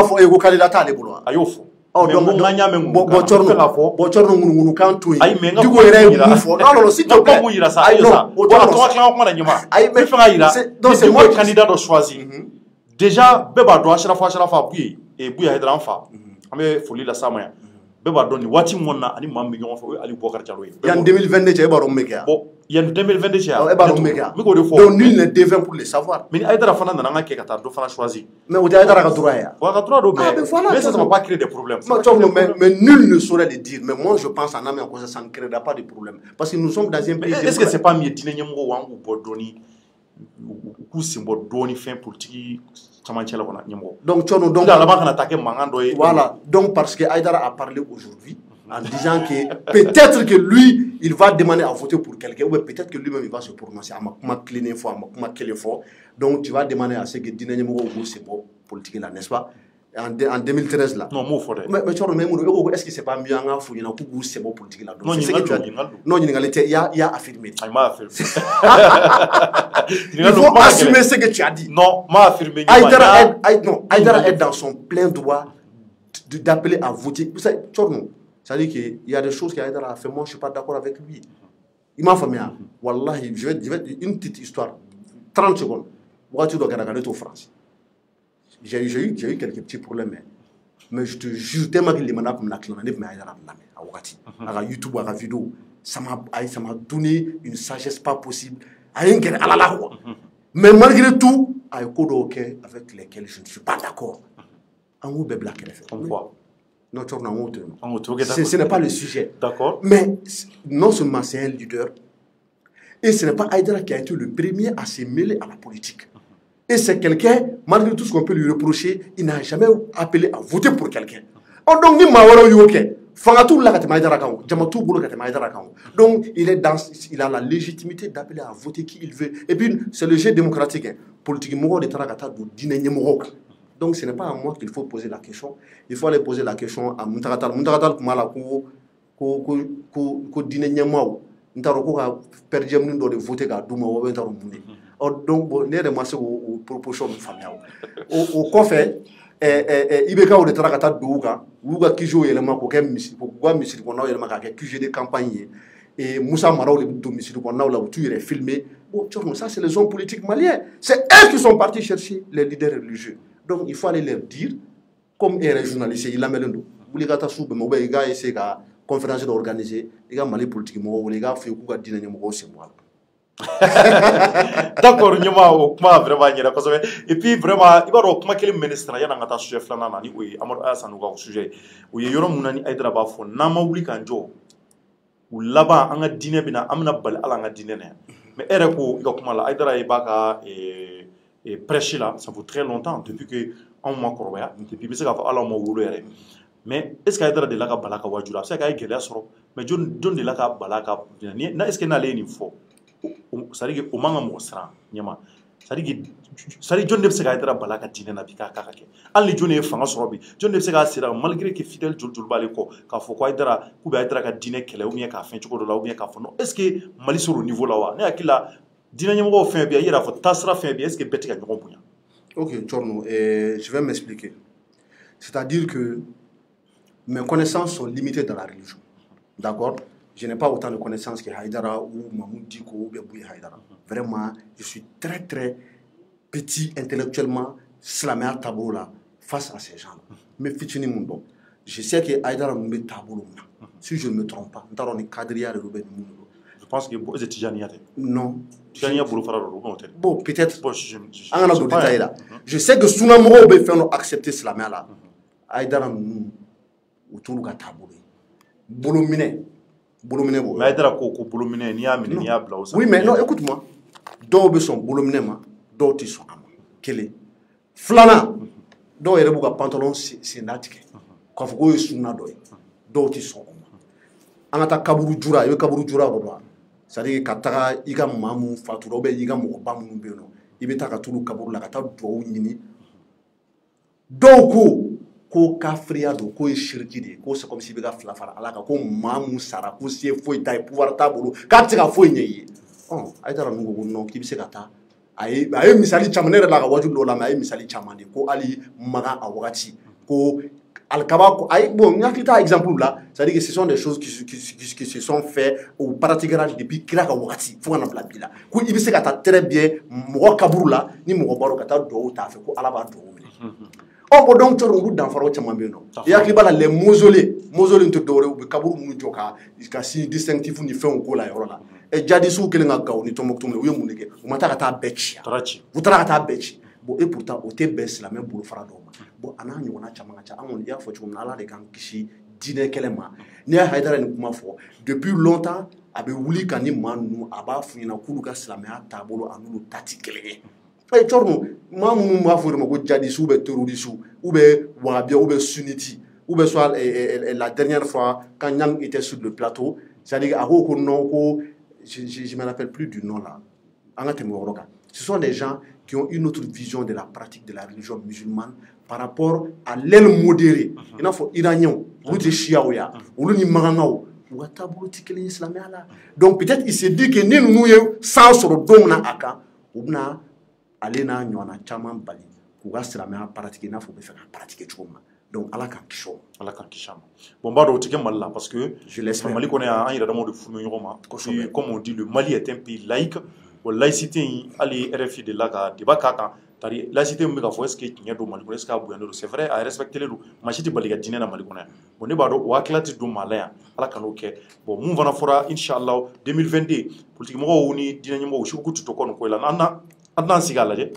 fait au candidat à l'éboulot. Aïe, oh, donc, Anya même Bochorno, nous quand tout. Du coup, il non, si tu peux, il a ça, aïe, ça. Aïe, mais c'est moi candidat de choisir. Déjà, Beba doit acheter la fois, Bouye, et Bouye Haïdara Enfa. Amé, folie la Samaya. Beba doni wati mona ani mambi ngon fo ali Bouakar Diallo y en 2022 tu ba romeka bon y en 2022 tu ba romeka donc nul ne devient pour le savoir mais Haïdara fana na nga ke kata do fana choisi mais o Haïdara ka droit ya wa ka droit do mais ça va pas créer des problèmes mais nul ne saurait le dire mais moi je pense en âme en cause ça ne créera pas de problème parce que nous sommes dans un pays est-ce que c'est pas mieux dîner nyamo wangu bodoni k'u sen bɔ dɔɔni fɛn politique camancɛ la kɔnɔ ɲɛmɔgɔ. Donc Tchorno, donc a laban kana taa kɛ mankan dɔ ye. Voilà, donc parce que Aïdara a parlé aujourd'hui en disant que peut-être que lui, il va demander à voter pour quelqu'un, ou peut-être que lui-même il va se prononcer. Donc tu vas demander à ce que Dina Nyemoko c'est bon politique là, n'est-ce pas? En 2013 là. Non, moi, il mais tu vois, est-ce que c'est pas mieux en Afrique pour c'est bon politique là? Non, c'est ce que tu as dit. Non, il y a affirmé. Il m'a affirmé. Il faut assumer ce que tu as dit. Non, m'a affirmé. Aïdara est dans son plein droit d'appeler à voter. Vous savez, ça dit qu'il y a des choses qu'Aïdara a fait. Moi, je ne suis pas d'accord avec lui. Il m'a fait bien. Wallahi, je vais une petite histoire. 30 secondes. Tu dois regarder au France. J'ai eu quelques petits problèmes. Mais je te jure, tellement que les manats comme la clan, à la YouTube, à la vidéo, ça m'a donné une sagesse pas possible. Mais malgré tout, avec lesquels je ne suis pas d'accord. En haut, bébé, ce n'est pas le sujet. D'accord. Mais non seulement c'est un leader, et ce n'est pas Aïdara qui a été le premier à se mêler à la politique. Et c'est quelqu'un, malgré tout ce qu'on peut lui reprocher, il n'a jamais appelé à voter pour quelqu'un. Donc, il a la légitimité d'appeler à voter qui il veut. Et puis, c'est le jeu démocratique. Politiquement, donc, ce n'est pas à moi qu'il faut poser la question. Il faut aller poser la question à Muntagatal. Muntagatal, donc ne yɛrɛ ma se o proposition min faamuya o kɔfɛ IBK de taara ka taa don u kan u y'u ka kisew yɛlɛma k'o kɛ k'u ka misiri kɔnɔnaw yɛlɛma k'a kɛ QG de campagne ye Moussa Maraw de bɛ don misiri kɔnɔnaw la u t'u yɛrɛ filmer bon ça c'est les hommes politiques maliens c'est eux qui sont partis chercher les leaders religieux donc il faut aller leur dire comme yɛrɛ journaliste i lamɛnlen don wuli ka taa su bɛn ou bien i ka essayer ka conférence dɔ organiser i ka Mali politique mɔgɔw wele i k'a fɔ k'u ka diinɛ ɲɛmɔgɔw sen bɔ a la. D'accord, Nyama, au kuma vraiment nyera kosɛbɛ. Et puis vraiment, i b'a dɔn kuma kelen min bɛ ne sera yan'an ka taa sujet filanan na ni o ye Amadu Alassane ka sujet o ye yɔrɔ mun na ni Aïdara b'a fɔ n'an ma wuli k'an jɔ u laban an ka diinɛ bɛ na an bɛna bali ala an ka diinɛ na yan mais e yɛrɛ ko i ka kuma la Aïdara b'a ka prêche la ça fait très longtemps depuis que anw ma kɔrɔbaya depuis i bɛ se k'a fɔ ala ma wolo yɛrɛ mais est ce que Aïdara delila ka bala ka wajulu a bɛ se ka ye gɛlɛya sɔrɔ mais jɔn delila ka bala ka est ce que n'ale ye nin fɔ c'est-à-dire que o man ka mɔgɔ siran ɲɛma c'est-à-dire jɔn de bɛ se ka Aïdara bala ka diinɛ na bi k'a ka kɛ hali ni jɔn ye fanga sɔrɔ bi jɔn de bɛ se k'a sera malgré que fidèle joli b'ale kɔ k'a fɔ ko Aïdara k'u bɛ Aïdara ka diinɛ kɛlɛ ou bien k'a fɛn cogo dɔ la ou bien k'a fɔ non est ce que Mali sera au niveau la wa ne hakili la diinɛ ɲɛmɔgɔw fɛn bɛ yen i yɛrɛ fɔ taasira fɛn bɛ yen est ce que bɛɛ tɛ ka ɲɔgɔn bonya. Ok, Tchorno, je vais m'expliquer. C'est-à-dire que mes connaissances sont limitées dans la religion. D'accord? Je n'ai pas autant de connaissances que Aïdara ou Mahmoud Diko ou Bouye Aïdara. Vraiment, je suis très très petit intellectuellement, slamé à tableau là, face à ces gens-là. Mais fitini mon bon. Je sais que Aïdara nous met tableau là. Si je ne me trompe pas, nous avons des cadrières de l'Oubé. Je pense que vous êtes Tijaniya. Non. Tijaniya Bouloufara de bon, peut-être. Je sais que Sounamoro veut faire accepter slamé là. Aïdara nous autour de tableau. Bolomine. Mais Aïdara ko bolomine ni y'a minɛ ni y'a bila o oui mais non écoute-moi dɔw bɛ sɔn bolomine ma dɔw tɛ sɔn a ma kelen filanan dɔw yɛrɛ b'u ka pantalon senda tigɛ k'a fɔ k'o ye sunna dɔ ye dɔw tɛ sɔn o ma an ka taa kaburu jura i bɛ kaburu jura yɔrɔ dɔn c'est-à-dire ka taga i ka maa minnu fatura ou bien i ka mɔgɔba minnu bɛ yen nɔ i bɛ taa ka t'olu kaburu la ka taa dugawu ɲini dɔw ko kafiriya don ko ye shiriki de ye ko c'est comme si bɛ ka fila fara ala kan ko maa mun sara ko se foyi t'a ye pouvoir t'a bolo k'a tɛ se ka foyi ɲɛ i ye Aïdara ninnu ko non k'i bɛ se ka taa a ye misali caman ne yɛrɛ la ka wajibi dɔw la mais a ye misali caman de ko hali magan a wagati ko alikaba ko ayi bon n hakili t'a exemple la c'est-à-dire que ce sont des choses qui se sont fait ou pratiquera depuis kira ka wagati fo ka na bila bi la ko i bɛ se ka taa très bien mɔgɔ kaburu la ni mɔgɔ b'a dɔn ka taa dugawu t'a fɛ ko ala b'a dugawu minɛ. Bon donc Tchorno olu danfaraw caman bɛ yen nɔ i hakili b'a la les mausolées tɛ dɔwɛrɛ u bɛ kaburu minnu jɔ ka signe distinctif ni fɛnw k'o la yɔrɔ la jadisiw kɛlen ka Gawo ni Tɔnbɔkutu minɛ u ye mun de kɛ u ma taa ka taa bɛɛ ci u taara ka taa bɛɛ ci bon et pourtant o tɛ bɛn silamɛ bolofara dɔw ma bon a n'a ɲɔgɔnna caman ka ca an kɔni i y'a fɔ cogo min na ala de k'an kisi diinɛ kɛlɛ ma n'i y'a Haidara ni kuma fɔ depuis longtemps a bɛ wuli ka ni maa ninnu a b'a f'u ɲɛna k'olu ka silamɛya taabolo a n'olu ta tɛ kelen ye. Cɔrɔmu maa minnu b'a fɔ o de ma ko djihadistes ou bien terroristes ou bien wahabiens ou bien sunnites ou bien soit la dernière fois quand Niang était sur le plateau, c'est-à-dire a ko ko non ko je me rappelle plus du nom là. An ka tɛmɛ o yɔrɔ kan. Ce sont des gens qui ont une autre vision de la pratique de la religion musulmane par rapport à l'aile modérée. Il n'a pas iranien, ou des chiaouya, ou ni marangao, ou à tabou tikeli islamia là. Donc peut-être il s'est dit que nous sans sur le don na aka, ou na alena nyona chaman bali, ou à islamia pratiquer n'a faut pas faire pratiquer choma. Donc Allah kan kisho. Allah kan kishama. Bon bah donc tike Mali là parce que je l'espère. Mali connaît un iradamo de funu yoroma. Comme on dit, le Mali est un pays laïque. La laïcité, ali RFI de là, débat kaka, tari laïcité me gafo est-ce que tu n'y a do Mali est-ce que Bouyano c'est vrai à respecter les lois. Machiti baliga dîner na Mali connaît. Bon débat do waklati do malaya ala kanoke. Bon mun vana fora inshallah 2022 politique mo woni dina nyimo shuku to kono ko la nana andan sigala je.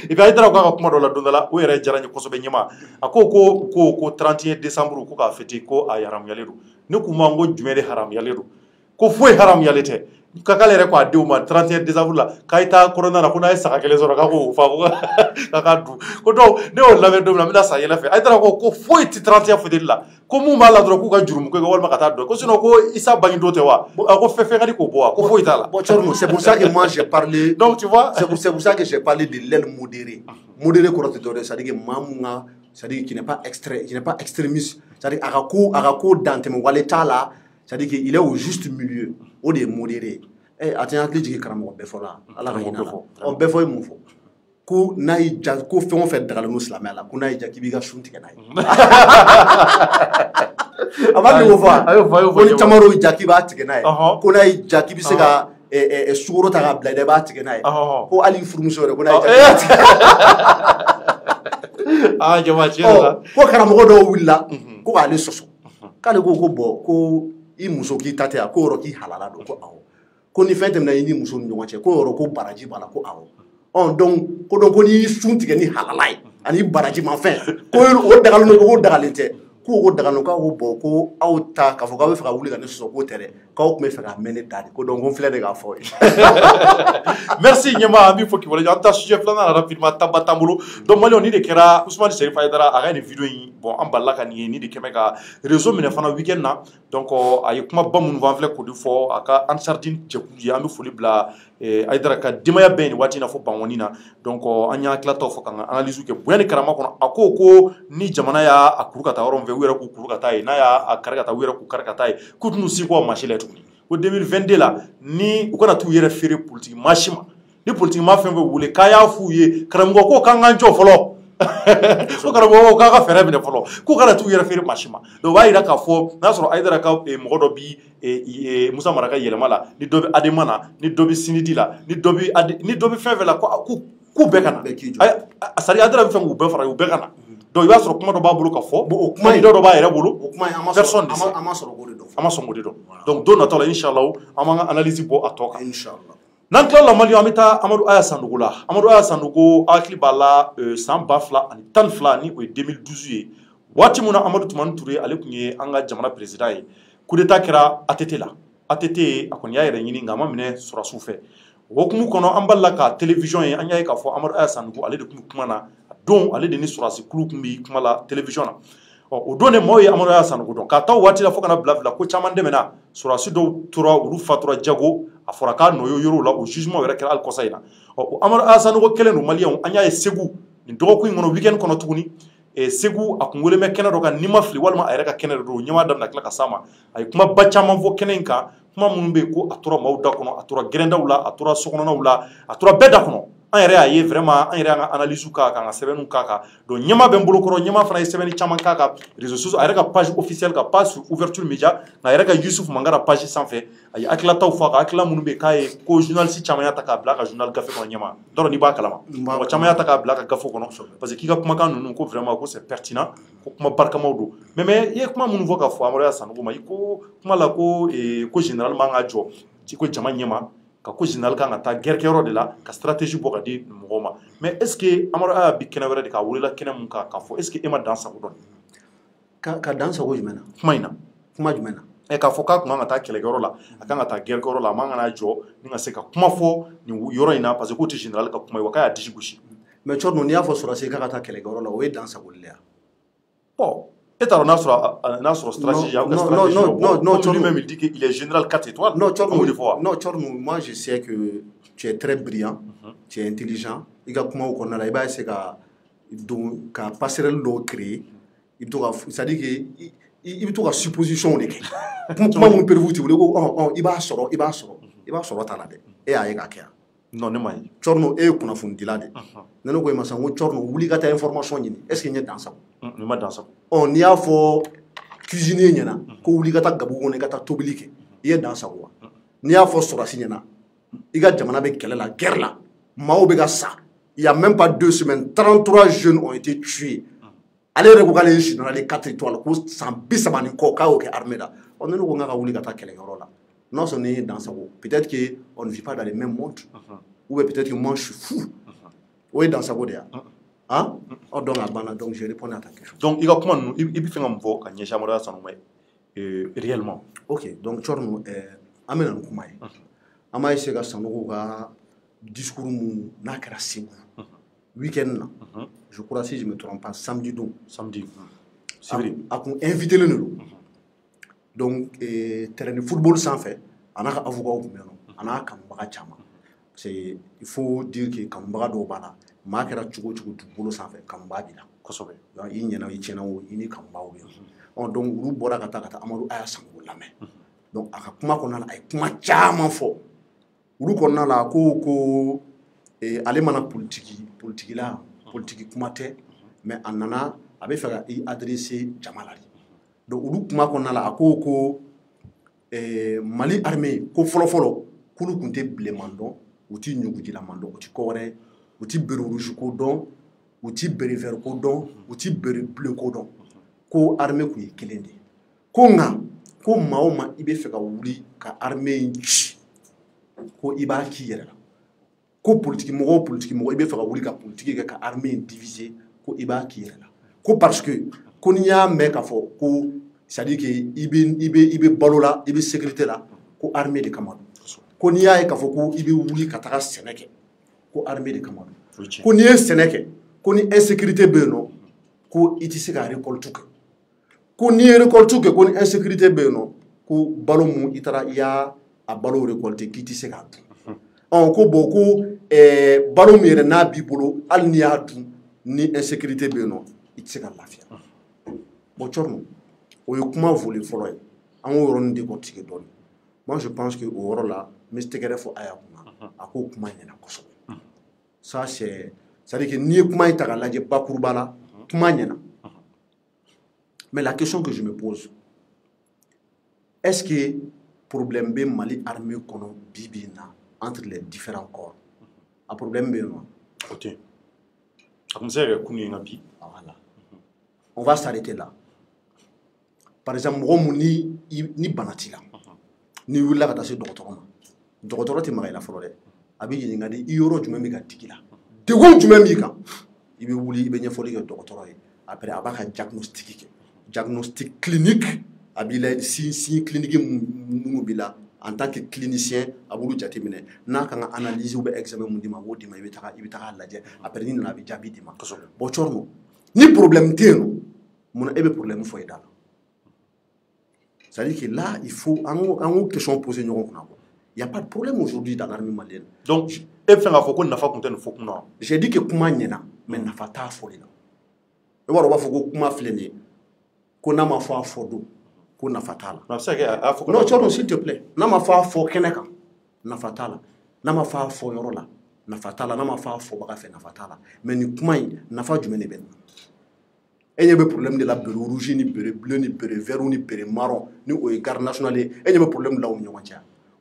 Et bien idara ko kuma do la dondala o yere jaranye ko sobe nyima. Ako ko 31 décembre ko ka fêter ko ayaram yaledo. Ne kuma ngo jumede haram yaledo. Ko foi haram yalete. Kakale yɛrɛ ko a denw ma 31 décembre la k'a ye taa corona na ko n'a ye saga kelen sɔrɔ k'a k'o fa ko k'a dun ko donc ne y'o labɛn don min na n bɛna san yɛlɛ fɛ a ye taara ko foyi tɛ 31 fêteli la ko mun b'a la dɔrɔn k'u ka jurumu kɛ walima ka taa dɔn ko sinon ko Isa Bangido tɛ wa a ko fɛn ka di k'o bɔ wa ko foyi t'a la. Bon c'est pour ça que moi j'ai parlé. Donc tu vois c'est pour ça que j'ai parlé de l'aile modérée. Modéré kɔrɔ tɛ dɔwɛrɛ c'est-à-dire que maa mun ka c'est-à-dire qui n'est pas extrémiste c'est-à-dire a ka ko dantɛmɛ wale t'a la c'est-à-dire qu'il est au juste milieu o de ye modéré. A tɛ n hakili jigin karamɔgɔ bɛɛ fɔ la ala ka hinɛ la bɛɛ fɔ ye mun fɔ ko n'a y'i ja ko fɛn o fɛn dagalen don silamɛya la ko n'a y'i ja k'i b'i ka sun tigɛ n'a ye a b'a k'o fɔ ko ni caman y'o ja k'i b'a tigɛ n'a ye ko n'a y'i ja k'i bɛ se ka sukoro ta k'a bila i la i b'a tigɛ n'a ye ko hali furumuso yɛrɛ ko n'a y'i ja k'i b'a tigɛ ko karamɔgɔ dɔw wulila ko k'ale sɔsɔ k'ale ko bɔn ko i muso k'i ta tɛ yan ko yɔrɔ k'i halala don ko awɔ ko ni fɛn tɛmɛna i ni muso ni ɲɔgɔn cɛ ko yɔrɔ ko baraji b'a la ko awɔ donc ko n'i y'i sun tigɛ ni halala ye ani baraji ma fɛn ko o dagalen don ko dagalen tɛ ko dagalen k'aw ko bɔn ko aw ta k'a fɔ k'aw bɛ fɛ ka wuli ka ne sɔsɔ k'o tɛ dɛ k'aw tun bɛ fɛ ka mɛn ne da de ko donc ko n filɛ de k'a fɔ ye. Merci ɲɛma an b'i fɔ k'i waleɲuman an bɛ taa sujet filanan na rapidement taba t'an bolo donc Maliyɛnw ni de kɛra Usumani Serifa Haidara a ka nin video in bon an balila ka nin ye ni de kɛmɛ ka réseau minɛ fana weekend na donc a ye kumaba minnu fɔ an filɛ k'o de fɔ a ka Ansarudine jɛkulu ye an bɛ foli bila Haidara ka denbaya bɛɛ nin waati in na fɔ Bangɔni na donc an y'an tilatɔ fɔ k'an ka analyse kɛ bonya ni karama kɔnɔ a ko ni jamana y'a kuru ka taa yɔrɔ min fɛ u yɛrɛ k'u kuru ka taa ye n'a y'a kari ka taa u yɛrɛ k'u kari ka taa ye k'u tɛn'u si kɔ marché la tuguni ko 2022 la ni u kana t'u yɛrɛ feere politique maa si ma ni politique maa fɛn fɛn wele k'a y'a f'u ye karamɔgɔ ko k'an k'an jɔ fɔlɔ ko karamɔgɔ ko k'a ka fɛɛrɛ minɛ fɔlɔ k'u kana t'u yɛrɛ feere maa si ma donc o b'a yira k'a fɔ n'a sɔrɔ Haidara ka mɔgɔ dɔ bi Musa Mara ka yɛlɛma la ni dɔ bɛ Adema na ni dɔ bɛ Sinidi la ni dɔ bɛ fɛn fɛn la k'u bɛɛ ka na c'est-à-dire Haidara bɛ fɛn k'u bɛɛ fara u bɛɛ ka na donc i b'a sɔrɔ kuma dɔ b'a bolo ka fɔ kuma dɔ b'a yɛrɛ bolo personne ne sait an ma sɔn k'o de dɔn donc don nataw la inshallah an b'an ka analyse bɔ a tɔ kan n'an tilala Maliyɛnw an bɛ taa Amadu Aya Sandogo la Amadu Aya Sandogo hakili b'a la san 2012 ni o ye 2012 ye waati min na Amadu Tumani Ture ale tun ye an ka jamana président ye coup d'état kɛra ATT la ATT a kɔni y'a yɛrɛ ɲini nka a ma minɛ sɔrɔsiw fɛ o hukumu kɔnɔ an balila ka télévision ye an y'a ye k'a fɔ Amadu Aya Sandogo ale de tun bɛ kuma na don ale de ni sɔrɔsi kulu tun bɛ kuma la télévision na o don de maaw ye Amadu Aya Sandogo dɔn k'a taa o waati la fo kana bila ko caman dɛmɛna sɔrɔsi dɔw tora olu fatura jago a fɔra k'a nɔ ye yɔrɔw la o jugement yɛrɛ kɛra hali kɔsa in na o Amadu Aya Sandogo kɛlen don Maliyɛnw an y'a ye Segu nin dɔgɔkun in kɔnɔ weekend kɔnɔ tuguni Segu a kun wele bɛ kɛnɛ dɔ kan n'i ma fili walima a yɛrɛ ka kɛnɛ dɔ don ɲɛmaa damina tila ka s'a ma a ye kumaba caman fɔ kɛnɛ in kan kuma minnu bɛ yen ko a tora maaw da kɔnɔ a tora gɛrɛndaw la a tora sokɔnɔnaw la a tora bɛɛ da kɔnɔ an yɛrɛ y'a ye vraiment an yɛrɛ y'an ka analyse k'a kan ka sɛbɛnniw k'a kan donc ɲɛmaa bɛ n bolo kɔrɔ ɲɛmaa fana ye sɛbɛnni caman k'a kan réseaux sociaux a yɛrɛ ka page officielle ka page sur ouverture média nka a yɛrɛ ka Yusuf Mangara page sanfɛ a ye hakililataw fɔ a kan hakilila minnu bɛ yen k'a ye ko journaliste caman y'a ta k'a bila a ka journal gafe kɔnɔ ɲɛmaa dɔrɔn n'i b'a kalama mɔgɔ caman y'a ta k'a bila a ka gafe kɔnɔ parce que k'i ka kumakan ninnu ko vraiment ko c'est pertinent ko kuma barikamaw don mais i ye kuma minnu fɔ ka fɔ Amadu Aya Sandogo ma i ko kuma la ko général man ka jɔ ko jama ɲɛma ka ko général kan ka taa gɛrɛkɛyɔrɔ de la ka stratégie bɔ ka di mɔgɔw ma mais est ce que Amadu Aya bi kɛnɛ wɛrɛ de k'a welela kɛnɛ mun kan k'a fɔ est ce que e ma dan sago dɔn ka dan sago jumɛn na kuma in na kuma jumɛn na k'a fɔ k'a kun kan ka taa kɛlɛkɛyɔrɔ la a kan ka taa guerrekɛyɔrɔ la a man kan ka jɔ ni ka se ka kuma fɔ nin yɔrɔ in na parce que k'o tɛ général ka kuma ye wa k'a y'a disi gosi mais cɔri n'i y'a fɔ sɔrɔdasi k'a ka taa kɛlɛkɛyɔrɔ la o ye dan sago de ye bon et t'a dɔn n'a sɔrɔ stratégie non lui-même il dit qu'il est général 4 étoiles non cɔri moi je sais que tu es très brillant tu es intelligent i ka kumaw kɔnɔna la i b'a essayer ka passerelle dɔw créer i bɛ to ka c'est à dire que i bɛ to ka supposition de kɛ kuma minnu prévu t'i bolo ko i b'a sɔrɔ t'a la dɛ e y'a ye k'a kɛ non ne ma ye cɔri e ye kunnafonidila de ne ko e ma sisan ko cɔri wuli ka taa information ɲini est ce que n ye dan sago ne ma dan sago n'i y'a fɔ cuisinier ɲɛna ko wuli ka taa gabugu kɔnɔ i ka taa tobili kɛ i ye dan sago wa n'i y'a fɔ sɔrɔdasi ɲɛna i ka jamana bɛ kɛlɛ la guerre la maaw bɛ ka sa il y a même pas 2 semaines 33 jeunes ont été tués ale yɛrɛ ko k'ale ye général 4 étoiles ko san 30 ni kɔ k'a y'o kɛ armée la ne ko n k'a ka wuli ka taa kɛlɛkɛyɔrɔ la non seulement ne ye dan sago peut-être que on ne vit pas dans les mêmes mondes ou peut-être que moi je suis fou o ye dan sago de ya donc a banna donc je réponds à ta question donc i ka kuma ninnu i bɛ fɛ ka mun fɔ ka ɲɛsin Amadu Alassane ma réellement ok donc cɔri ninnu an bɛ na ni kuma ye an b'a essayer ka Sanogo ka discours mun n'a kɛra Segu week-end na je crois si je me trompe pas samedi don c'est vrai a kun invité len don donc terrain de football sanfɛ a n'a ka avocat kun bɛ yen nɔ a n'a kanubaga caman parce que il faut dire que kanubaga dɔw b'a la maa kɛra cogo cogo dugukolo sanfɛ kanubaga b'i la kosɛbɛ i ɲɛna i tiɲɛna o i ni kanubaga bɛ yen donc olu bɔra ka taa Amadu Alassane lamɛn donc a ka kuma kɔnɔna la a ye kuma caman fɔ olu kɔnɔna la ko ale mana politiki kuma tɛ mais a nana a bɛ fɛ ka i adresser jama la de donc olu kuma kɔnɔna la a ko Mali armée ko fɔlɔfɔlɔ k'olu tun tɛ bilenman dɔn u tɛ ɲugujilaman dɔn u tɛ kɔwɛrɛ u tɛ bere rouge ko dɔn u tɛ bere vert ko dɔn u tɛ bere bleu ko dɔn ko armée tun ye kelen de ko nka ko maa o maa i bɛ fɛ ka wuli ka armée in ci ko i b'a k'i yɛrɛ la ko politique mɔgɔ i bɛ fɛ ka wuli ka politique kɛ ka armée in diviser ko i b'a k'i yɛrɛ la ko parce que ko n'i y'a mɛn k'a fɔ ko c'est à dire que i bɛ balo la i bɛ sécurité la ko armée de kama don ko n'i y'a ye k'a fɔ ko i bɛ wuli ka taga sɛnɛ kɛ ko armée de kama don ko n'i ye sɛnɛ kɛ ko ni insécurité bɛ yen nɔ ko i tɛ se ka récolte kɛ ko n'i ye récolte kɛ ko ni insécurité bɛ yen nɔ ko balo mun i taara i y'a balo récolter k'i tɛ se k'a dun ko bon ko balo min yɛrɛ n'a b'i bolo hali n'i y'a dun ni insécurité bɛ yen nɔ i tɛ se ka lafiya bon cɔri o ye kuma volet fɔlɔ ye an k'o yɔrɔnin décortiquer dɔɔnin moi je pense que o yɔrɔ la n bɛ tɛgɛrɛ fɔ a y'a kunna a k'o kuma ɲɛna kosɛbɛ ça c'est à dire que n'i ye kuma in ta k'a lajɛ bakuruba la kuma ɲɛna mais la question que je me pose est-ce que problème bɛ Mali armée kɔnɔ bi bi in na entre les différents corps a problème bɛ yen nɔ o tɛ a kun bɛ se ka kɛ kun ye nka bi voilà on va s'arrêter là par exemple mɔgɔ mun ni bana t'i la n'i wulila ka taa se dɔgɔtɔrɔ ma dɔgɔtɔrɔ tɛ maga i la fɔlɔ dɛ a bɛ ɲininka de i yɔrɔ jumɛn bɛ ka digi la degun jumɛn b'i kan i bɛ wuli i bɛ ɲɛfɔli kɛ dɔgɔtɔrɔ ye après a b'a ka diagnostic kɛ diagnostic clinique a b'i la signe clinique minnu b'i la en tant que clinicien a b'olu jateminɛ n'a kan ka analyse ou bien examen mun d'i ma a b'o d'i ma i bɛ taga lajɛ après ni nana a bɛ jaabi d'i ma bon cɔri ni problème tɛ yen nɔ mun na e bɛ problème fɔ i da la c'est-à-dire que là il faut en question poser ɲɔgɔn kunna il y a pas de problème aujourd'hui dans l'armée malienne donc e bɛ fɛ k'a fɔ ko nafa tun tɛ nin fɔ kun na j'ai dit que kuma ɲɛna mais nafa t'a fɔli la i b'a dɔn u b'a fɔ ko kuma filɛ nin ye ko n'a ma fɔ a fɔ don ko nafa t'a la a bɛ se ka kɛ a fɔ non cɔri s'il te plaît n'a ma fɔ a fɔ kɛnɛ kan nafa t'a la n'a ma fɔ a fɔ yɔrɔ la nafa t'a la n'a ma fɔ a fɔbaga fɛ nafa t'a la mais nin kuma in nafa jumɛn de bɛ nin e ɲɛ bɛ problème de la bere rouge ni bere bleu ni bere vert ni bere marron ni o ye garde nationale ye e ɲɛ bɛ problème la u ni ɲɔgɔn cɛ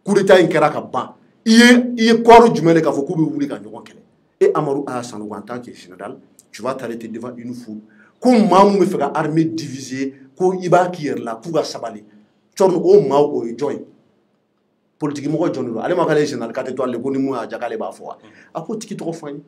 coup d'état in kɛra ka ban i ye kɔɔri jumɛn de k'a fɔ k'u bɛ wuli ka ɲɔgɔn kɛlɛ e Amadu Alassane en tant que général tu vas t'arrêter devant une foule ko maa mun bɛ fɛ ka armée diviser ko i b'a k'i yɛrɛ la k'u ka sabali cɔri o maa o ye jɔn ye politique mɔgɔ jɔn de don ale ma k'ale ye général 4 étoiles ko ni mun y'a ja k'ale b'a fɔ wa a k'o tigi tɔgɔ fɔ an ye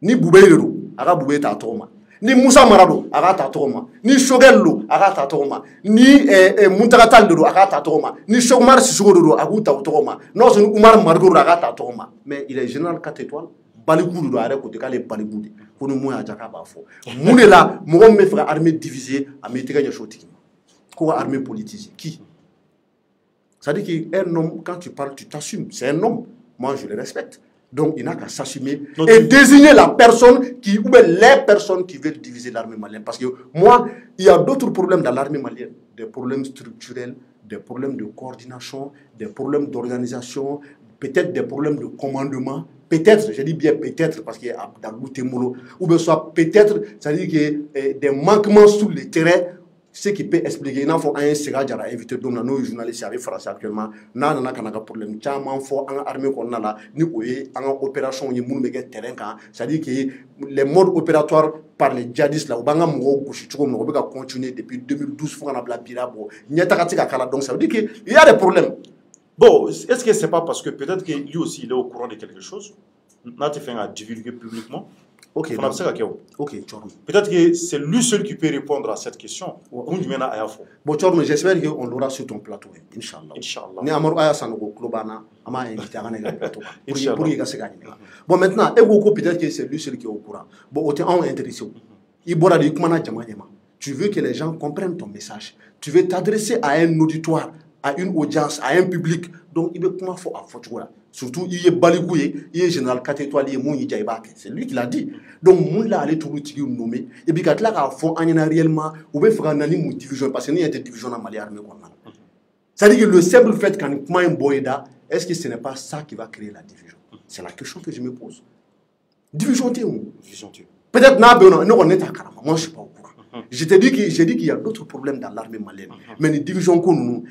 ni Bube de don a ka Bube t'a tɔgɔ ma ni Moussa Marado a ka ta tɔgɔ ma ni Shogel do a ka ta tɔgɔ ma ni Muntaka Tall do a ka ta tɔgɔ ma ni Cheick Sissoko do a k'u ta o tɔgɔ ma n'o sɔrɔ Umar Mariko do a ka ta tɔgɔ ma mais il est général 4 étoiles Balikou do a yɛrɛ côté k'ale Balikou de ko ni mun y'a ja k'a b'a fɔ mun de la mɔgɔ min bɛ fɛ ka armée diviser a m'i tɛgɛ ɲɛsin o tigi ma ko ka armée politiser qui c'est-à-dire qu'un homme quand tu parles tu t'assumes c'est un homme moi je le respecte. Donc, il n'a qu'à s'assumer et désigner la personne qui, ou bien les personnes qui veulent diviser l'armée malienne. Parce que moi, il y a d'autres problèmes dans l'armée malienne. Des problèmes structurels, des problèmes de coordination, des problèmes d'organisation, peut-être des problèmes de commandement. Peut-être, je dis bien peut-être parce qu'il y a dans l'Outemolo, ou bien soit peut-être, c'est-à-dire qu'il y a des manquements sur le terrain. Ce qui peut expliquer, il y a un Sega Jara invité donc nos journalistes avec France actuellement, n'a pas problème. Tellement fort en armée qu'on a là, ni en opération ni moun mege terrain quand, c'est-à-dire que les modes opératoires par les djihadistes là, au banga mougo kuchichoko mougo beka continuer depuis 2012 faut qu'on a bla pirabo. Nyatakatika kala donc ça veut dire qu'il y a des problèmes. Bon, est-ce que c'est pas parce que peut-être que lui aussi il est au courant de quelque chose, n'a pas fait à divulguer publiquement? Ok, peut-être que c'est lui seul qui peut répondre à cette question. Bon, j'espère qu'on l'aura sur ton plateau, Inch'Allah. Ni Amadou Aya Sanogo Klobana, Ama invité à un plateau. Pour y gagner. Bon, maintenant, peut-être que c'est lui seul qui est au courant. Bon, on est intéressé. Tu veux que les gens comprennent ton message. Tu veux t'adresser à un auditoire, à une audience, à un public. Donc, il veut comment faut à Fotoura. Surtout, il est baligoué, il est général 4 étoiles, il est mon Yjaïbake. C'est lui qui l'a dit. Donc, mon là, allait tout le nommer. Et puis, quand là, à fond, on a réellement, on veut faire une division, parce qu'il y a des divisions dans Mali armée. C'est-à-dire que le simple fait qu'on ait un boïda, est-ce que ce n'est pas ça qui va créer la division? C'est la question que je me pose. Division, tu es où? Peut-être, nous, on est à Karama. Moi, je ne suis pas au courant. J'ai dit qu'il y a d'autres problèmes dans l'armée malienne. Mais les divisions que nous,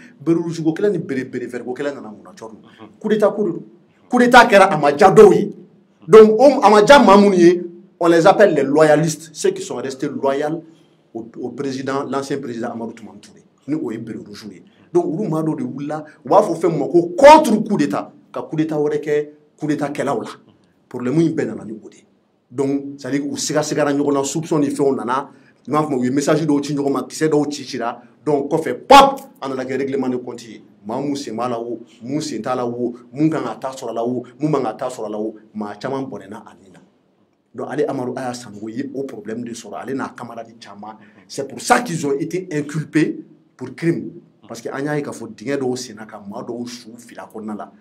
coup d'état qui a Amadjadoui. Donc, Amadja Mamouni, on les appelle les loyalistes, ceux qui sont restés loyaux au président, l'ancien président Amadou Toumane Touré. Nous, on est donc, nous, Mado de Oula, on va faire un contre coup d'état. Coup d'état, coup d'état qu'elle a là. Pour le moins, il y a un donc, ça veut dire que on soupçon de fait, on a un message de Chinois qui s'est dans Chichira. Donc, on fait pop, on a un règlement de compte. Mamou c'est malaou, mou c'est talaou, munganga sur la ou, munganga sur la ou, ma chaman bonena anina. Donc, allez Amadou Aya Sanogo au problème de Sora, allez na camarade Chama. C'est pour ça qu'ils ont été inculpés pour crime. Parce que Anya il faut dire au Sénat qu'à Mado Chou Filakonala.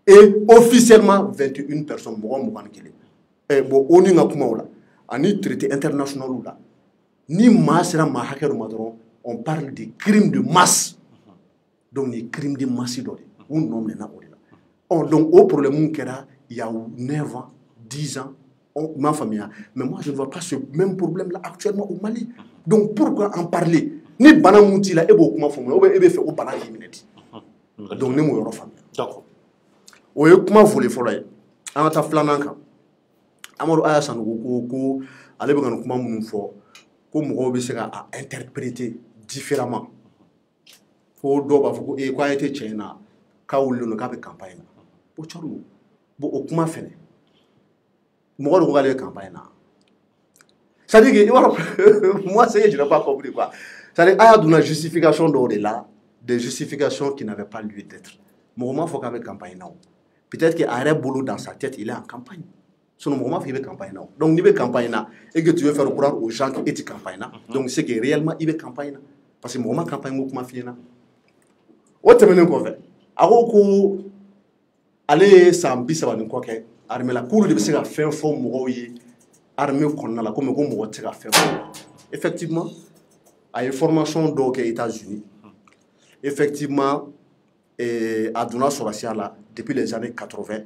Et officiellement, 21 personnes mourant kele. Et bon, on y a comment là, en traité international là, ni masse la mahaker madron, on parle de crimes de masse. Donc les crimes de masse d'ordre, on nomme les nains. Donc au problème il y a 9 ans, 10 ans, ma famille. Mais moi je ne vois pas ce même problème là actuellement au Mali. Donc pourquoi en parler? Ni banamouti là, et beaucoup ma famille, ou bien fait au banaki minute. Donc ne mouillons famille. D'accord. Ou comment vous les folloyer? En ta flananka. Amadou Aya Sanogo ko ale be kan kuma mun fɔ ko mɔgɔw bɛ se ka interpréter différemment fo dɔw b'a fɔ ko ko a été cɛ in na k'a wulilen don k'a bɛ campagne na o cɔriw bon o kuma fɛnɛ mɔgɔ dɔ ko k'ale bɛ campagne na c'est-à-dire que moi c'est que je n'ai pas compris quoi c'est-à-dire Aya donna justification dɔw de la des justifications qui n'avaient pas lieu d'être mɔgɔ m'a fɔ k'a bɛ campagne na peut-être que a yɛrɛ bolo dans sa tête il est en campagne. Son moment il veut campagne. Donc, il veut campagne et que tu veux faire croire aux gens qui étaient campagne. Donc, c'est que réellement, il veut campagne. Parce que moment campagne, comment finir. Autre chose qu'on fait. Alors que aller s'ambis ça va nous quoi que armée la cour de se faire fort mourir armée qu'on a la comme on va faire effectivement à une formation donc aux États-Unis effectivement et à Dona Soracia là depuis les années 80.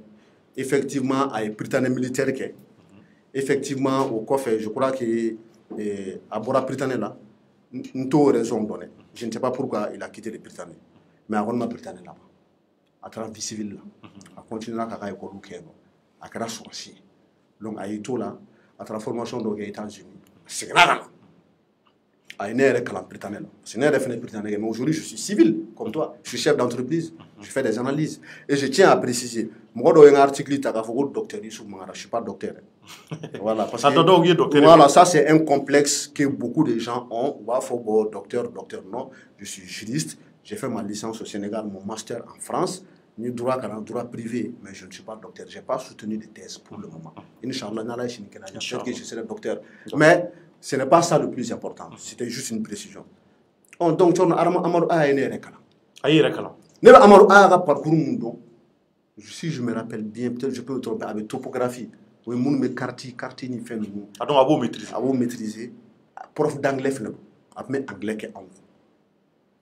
Effectivement, à Britannique militaire, effectivement, au coffre, je crois que à Bora Britannique là, nous avons raison donné. Je ne sais pas pourquoi il a quitté les Britanniques, mais à Roma Britannique là, à travers vie civile là, à continuer à faire école ou qu'est-ce, à faire sorcier. Donc à Ito là, à travers formation des États-Unis, c'est grave. À une ère que la Britannique, c'est une ère de Britannique, mais aujourd'hui je suis civil comme toi, je suis chef d'entreprise. Je fais des analyses. Et je tiens à préciser, moi, dans un article, il y a un docteur, je ne suis pas docteur. Voilà, parce que, voilà, ça c'est un complexe que beaucoup de gens ont. Il faut docteur, non. Je suis juriste, j'ai fait ma licence au Sénégal, mon master en France. Ni droit privé, mais je ne suis pas docteur. Je n'ai pas soutenu de thèse pour le moment. Inch'Allah, peut-être que je serai docteur. Mais ce n'est pas ça le plus important. C'était juste une précision. Donc, Amadou Aya est né Amadou Aya parcours mundo. Si je me rappelle bien, peut-être je peux me tromper avec topographie. Oui, mon me quartier ni fait nous. Donc, à vous maîtriser. Prof d'anglais, après anglais que en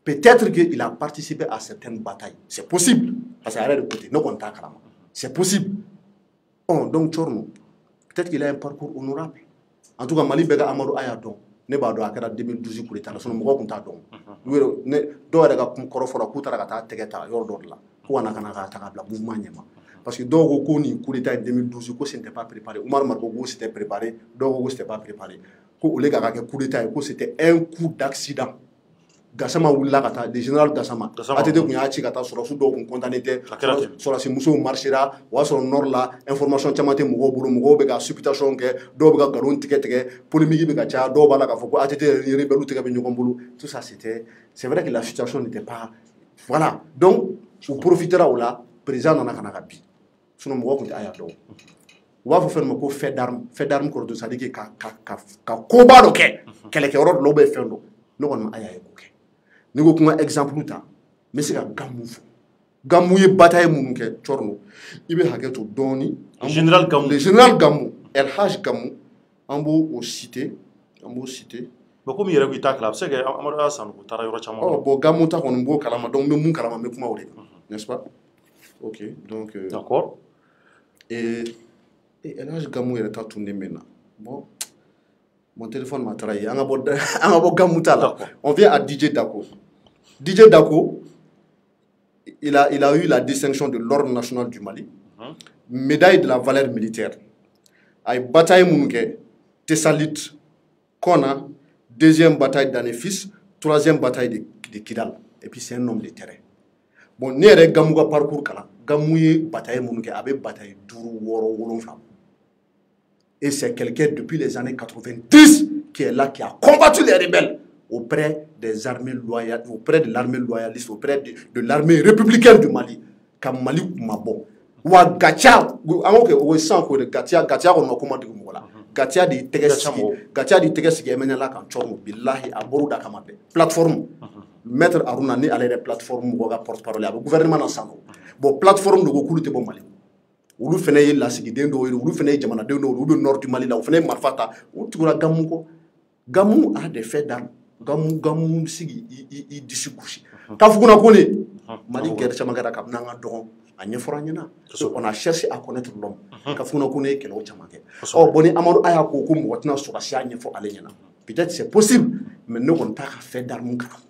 peut-être qu'il a participé à certaines batailles. C'est possible. Parce qu'il y a de côté. C'est possible. Donc, peut-être qu'il a un parcours honorable. En tout cas, Mali Bega Amadou Ayadon, ne ba do akara 2012 coup d'état, son mo ko ta don. Ne do daga koro fora ku tara ta tegeta yor do la. Ko wana kana ta ka bla mouvement nyama. Parce que do ko ni coup d'état en 2012 ko c'était pas préparé. Oumar Marko c'était préparé, do ko c'était pas préparé. Ko ole ka coup d'état ko c'était un coup d'accident. Gassama wula kata le général Gassama atete kun ya ci kata surasu do kun condamné surasi muso marchera wa sur nord la information chamate mugo bulu mugo be ga supputation ke do be ga galon tike polémique be ga cha do bala ka foko atete rebelu tike be nyokon bulu tout ça c'est vrai que la situation n'était pas voilà donc on profitera là président nana kana ka bi sinon mugo kun aya do wa fo faire ko fait d'armes ko do ça dit ka combat do ke kele ke rod lo be fendo no kon aya ko ke ni ko kuma exemple ta mais c'est ka gamu ye bataille mun ke chorno ibe haketo doni le général Gamou El Haj Gamou ambo cité ba ko mi yere ko takla c'est que Amadou Hassan ko tara yoro chama bon Gamou ta ko mbo kalama donc mun kalama me kuma wore n'est-ce pas OK donc d'accord et El Haj Gamou yere ta tourner maintenant bon mon téléphone m'a trahi. On vient à DJ Dako. DJ Dako, il a eu la distinction de l'Ordre national du Mali, médaille de la valeur militaire. Il a bataille Mounke, Tessalit, Kona, deuxième bataille d'Anefis, troisième bataille de Kidal. Et puis c'est un homme de terrain. Bon, nous avons Gamouga parcours Kala. Gamouye bataille Mounke, avec bataille Dourou, Woro, Wolonflam. Et c'est quelqu'un depuis les années 90 qui est là, qui a combattu les rebelles auprès des armées loyales, auprès de l'armée loyaliste, auprès de l'armée républicaine du Mali. Comme Mali Mabo. Ou Gatia, ou sans que Gatia, on m'a commandé voilà. Gatia di Tegesi qui est maintenant là quand Chormo, Billahi, à Borouda Kamate. Plateforme. Maître Aruna ni à la plateforme ou à porte-parole, le gouvernement ensemble. Bon, plateforme de Gokou de bon Mali. Olu fene ye lasigiden do olu fene ye jamanaden do olu be nord du Mali la olu fene marfata olu tigura Gamou ko Gamou a des faits d'armes Gamou sigi i disi kusi kafuguna ko ne Mali guerre chamagara ka nanga dogon a nyefora nyana on a cherché à connaître l'homme kafuguna ko ne kelo chamake boni Amadou Aya ko ko mo watina surasi a nyefo ale nyana peut-être c'est possible mais ne on ta fait d'armes kanam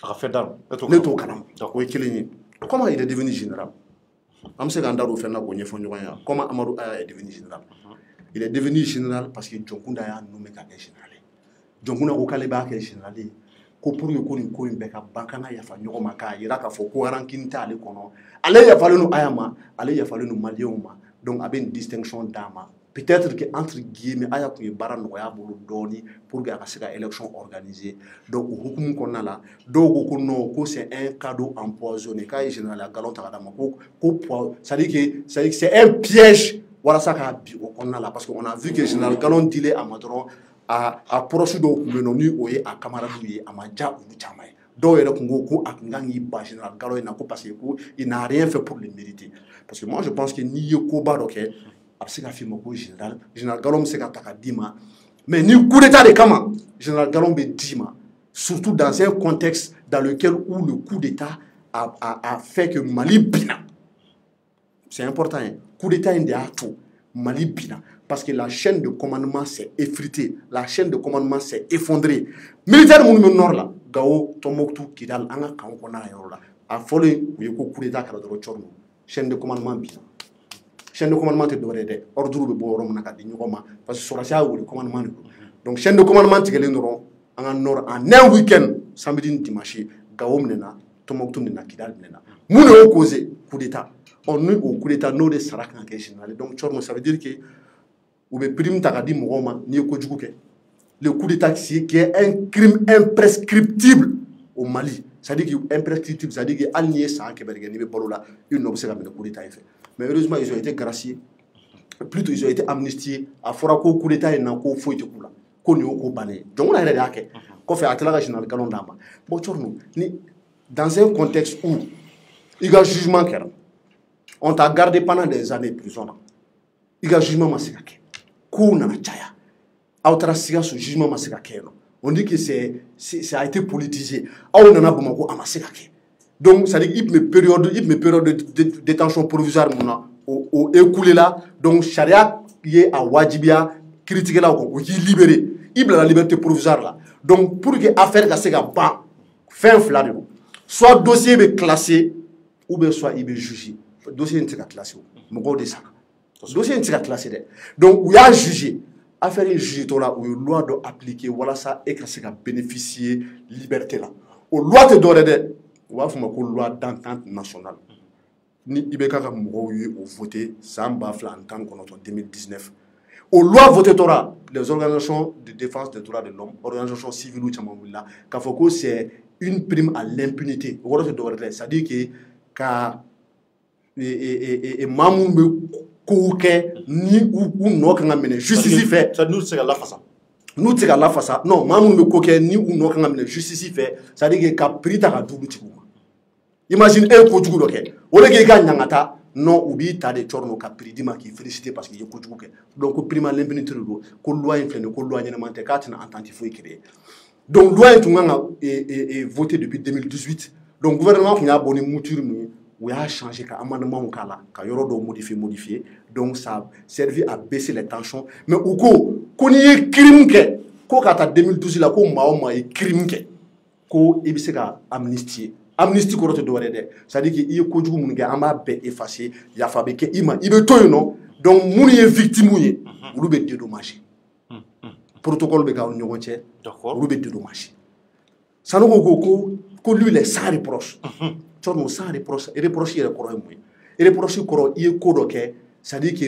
a fait d'armes ne to kanam o keleni comment il est devenu général? Comment Amadou Aya est devenu général? Il est devenu général parce que Djonkunda a nommé quelqu'un général. Djonkunda a kaleba ke général. Ko pour yo ko ni ko mbeka bankana ya fa nyoko maka ira ka fo ko rankinta ale kono. Ale ya fallu no ayama, ale ya fallu no malioma. Donc avec une distinction d'ama. Peut-être que entre guillemets aya ko bara no ya bolu doni pour que aka sika élection organisée. Donc au hukum konna la do ko no ko c'est un cadeau empoisonné ka général la galon ta dama ko ça dit que c'est un piège. Voilà ça ka bi au konna la parce qu'on a vu que général galon dilé à Madron a proche do menonu oye a camarade yi a maja ou chamay. Do yere ko ko ak ngangi ba général galon na ko parce que il n'a rien fait pour le mériter. Parce que moi je pense que ni yeko ba donc général Galon se ka dima mais ni coup d'état de Kama général Galon be dima surtout dans un contexte dans lequel où le coup d'état a fait que Mali bina c'est important hein? Coup d'état tout Mali bina parce que la chaîne de commandement s'est effritée, la chaîne de commandement s'est effondrée. Militaire mon nord là Gao Tomoktu Kidal anga kankona yorola a folé ko coup d'état kala do chorno chaîne de commandement bina chaîne de commandement te devrait être ordre de borom na kadi nyoma parce que sur la le commandement donc chaîne de commandement te gelen ron en nord en un week-end samedi dimanche gawom nena Tombouctou n'a Kidal Mena. Nous avons causé coup d'État. On a eu au coup d'État, nous, des Sarak général. Donc, ça veut dire que vous avez pris Tagadi Mouroma, ni au Kodjouke. Le coup d'État qui est un crime imprescriptible au Mali. C'est-à-dire qu'il est imprescriptible, c'est-à-dire qu'il y a un niais sans qu'il y ait un Bolola, une observation de coup d'État est fait. Mais heureusement, ils ont été graciés. Plutôt, ils ont été amnistiés. À Forako, coup d'État, il n'y a pas de coup d'État. Qu'on y a au bané. Donc, on a été qu'on fait atteler la générale Canon Dama. Bon, dans un contexte où il y a un jugement, on t'a gardé pendant des années de prison. Il y a un jugement massacré. Qu'on a chaya. Autrasiga ce jugement massacré. On dit que ça a été politisé. On en a beaucoup à massacrer. Donc, ça dit qu'il y a une période de détention provisoire au écoulé là. Donc, Sharia qui est à Wajibia, critiquer là, qui est libéré. Il y a la liberté provisoire là. Donc, pour que l'affaire soit fin flamme, soit dossier est classé, ou bien soit il est jugé. Le dossier n'est pas classé. Le dossier n'est pas classé. Donc, il y a jugé. Affaire est jugé, où la loi doit appliquer, voilà ça, et que c'est bénéficier de la liberté là. La loi te donne on va faire une loi d'entente nationale. Ni Ibeka Mouroui ou voté, ça m'a fait entendre en 2019. Aux lois votées, les organisations de défense des droits de l'homme, organisations civiles ou tchamamouila, Kafoko c'est une prime à l'impunité. C'est-à-dire que Mamoumbe Kouke ni ou non quand même justice fait. Ça nous c'est la façon. Nous c'est la façon. Non, Mamoumbe Kouke ni ou non quand même justice fait. C'est-à-dire que Caprita a double tikou. Imagine un koudjou loké. Au lieu de gagner n'angata. Non, oublie t'as des chornos qui prédiment qui félicité parce qu'il y a beaucoup de donc au prima l'impunité de l'eau, que loi influente, que loi n'y manque qu'à t'en entendre il faut écrire. Donc loi est votée depuis 2018. Donc gouvernement qui a abonné mouture où a changé qu'à amendement ou qu'à y aura modifié. Donc ça a servi à baisser les tensions. Mais au coup, qu'on y ait crime que, qu'au 2012 là, qu'on m'a eu crime que, qu'on y ait amnistie. Amnistie korote doorede c'est-à-dire que il y a kojugu mun ga amba be effacer ya fabriquer ima il be toyo non donc mun ye victime ye ulu be dédommager protocole be ga ñogon ci d'accord ulu be dédommager sanu ko lui les sans reproche torno sans reproche et reproche yere koro muy et reproche koro il ko do ke c'est-à-dire que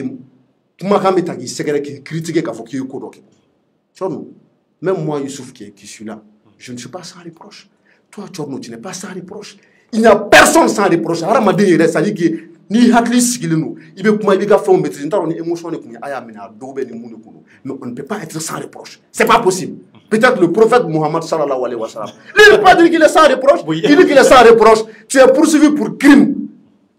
kuma kambe tagi secret qui critiquer ka fo ki ko do ke torno même moi Youssouf qui suis là je ne suis pas sans reproche. Toi, tu n'es pas sans reproche. Il n'y a personne sans reproche. C'est-à-dire que ni hakli sigilino, il veut comment il va faire maîtriser. Nous émotion mais on ne peut pas être sans reproche. C'est pas possible. Peut-être le prophète Mohammed sallallahu alayhi wa sallam. Il ne peut pas dire qu'il est sans reproche. Il dit qu'il est sans reproche. Tu es poursuivi pour crime.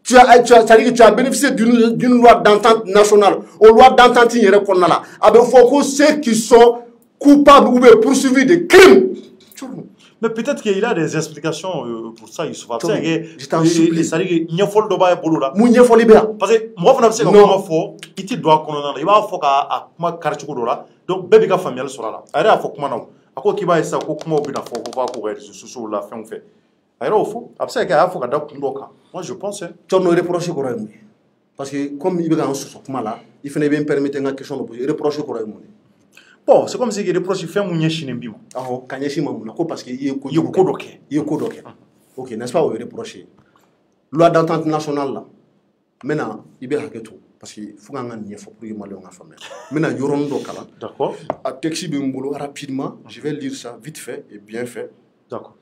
C'est-à-dire que tu as bénéficié d'une loi d'entente nationale. Aux lois d'entente, il y a là. Il faut que ceux qui sont coupables ou poursuivis de crimes. Mais peut-être qu'il a des explications pour ça. Il se fait c'est-à-dire qu'il y a folle de bas et boulot là. Parce que moi, je ne sais pas comment il te doit connaître. Il va faut qu'à quartier là. Donc, bébé familial sera là. Alors, il faut que maintenant, à quoi qui va essayer, comment on peut faire pour courir sur la fin fait. Alors, il faut. Après, il faut qu'à moi, je pense. Tu as reproché quoi parce que comme il va en sous là, il faut bien permettre une question de poser. Reprocher quoi. Bon, c'est comme si il reproche faire mon yéchine bima. Ah, quand yéchine mamuna, parce qu'il y a kodoké. Il y a kodoké. Ok, n'est-ce pas, vous reprocher. Loi d'entente nationale là. Maintenant, il y a tout. Parce qu'il faut qu'on ait un effort pour y aller en famille. Maintenant, il y aura un document. D'accord. À texte bimbolo rapidement, je vais lire ça vite fait et bien fait. D'accord.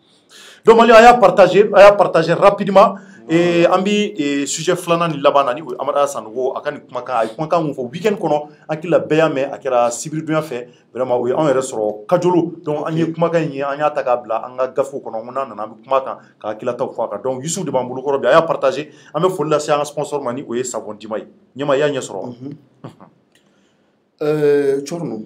Donc, il y a partagé rapidement. Et ambi sujet flana ni labana ni amara sango akani kumaka mu fo weekend kono akila beyame akira sibiri dunya fe vraiment oui on resoro kajolo donc anye kumaka ni anya takabla anga gafo kono mona na kumaka ka akila taw faka donc Youssouf de Bambulu ko robi aya partager ame fo la séance sponsor mani oui savon dimay nyama ya nya soro chorno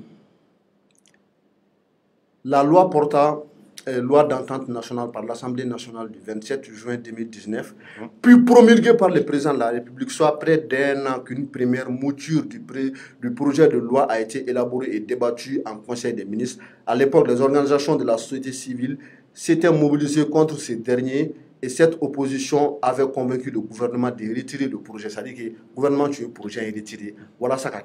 la loi portant loi d'entente nationale par l'Assemblée nationale du 27 juin 2019, puis promulguée par le président de la République, soit près d'un an qu'une première mouture du projet de loi a été élaborée et débattue en Conseil des ministres. À l'époque, les organisations de la société civile s'étaient mobilisées contre ces derniers et cette opposition avait convaincu le gouvernement de retirer le projet. C'est-à-dire que le gouvernement tu le projet est retiré. Voilà ça qu'a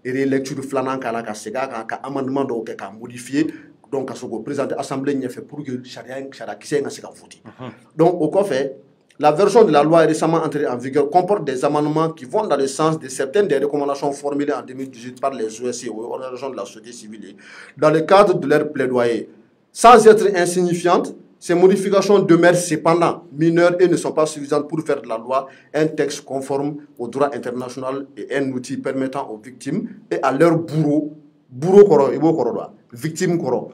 lecture flanant qu'a sega qu'a amendement donc qu'a modifié. Donc, à présenter l'Assemblée n'y a fait pour que charia qui s'est voté. Donc, au fait, la version de la loi récemment entrée en vigueur comporte des amendements qui vont dans le sens de certaines des recommandations formulées en 2018 par les OSCE, ou organisations de la société civile, dans le cadre de leur plaidoyer. Sans être insignifiantes, ces modifications demeurent cependant mineures et ne sont pas suffisantes pour faire de la loi un texte conforme au droit international et un outil permettant aux victimes et à leurs bourreaux, victimes, bourreau,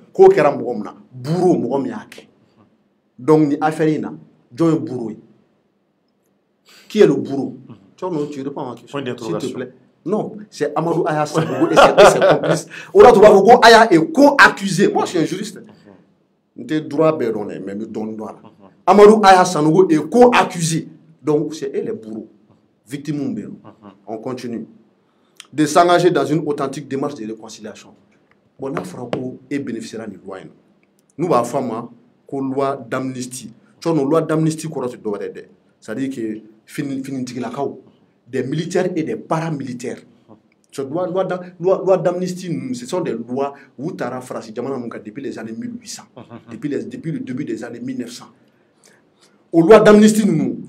donc ni affaire Joe bourreau. Qui est le bourreau? Tu réponds à ma question. S'il te plaît. Non, c'est Amadou Aya Sanogo et ses complices. Amadou Aya est co-accusé. Moi, je suis un juriste. Je droit mais je donne droit. Amadou Aya Sanogo est co-accusé. Donc, c'est eux les bourreaux. Victimes. On continue. De s'engager dans une authentique démarche de réconciliation. Bon, on a Franco et bénéficiera de loi. Nous avons fait une loi d'amnistie. Une loi d'amnistie, c'est-à-dire que des militaires et des paramilitaires. Loi d'amnistie, ce sont des lois où tu as France depuis les années 1800, depuis le début des années 1900. Aux lois d'amnistie, nous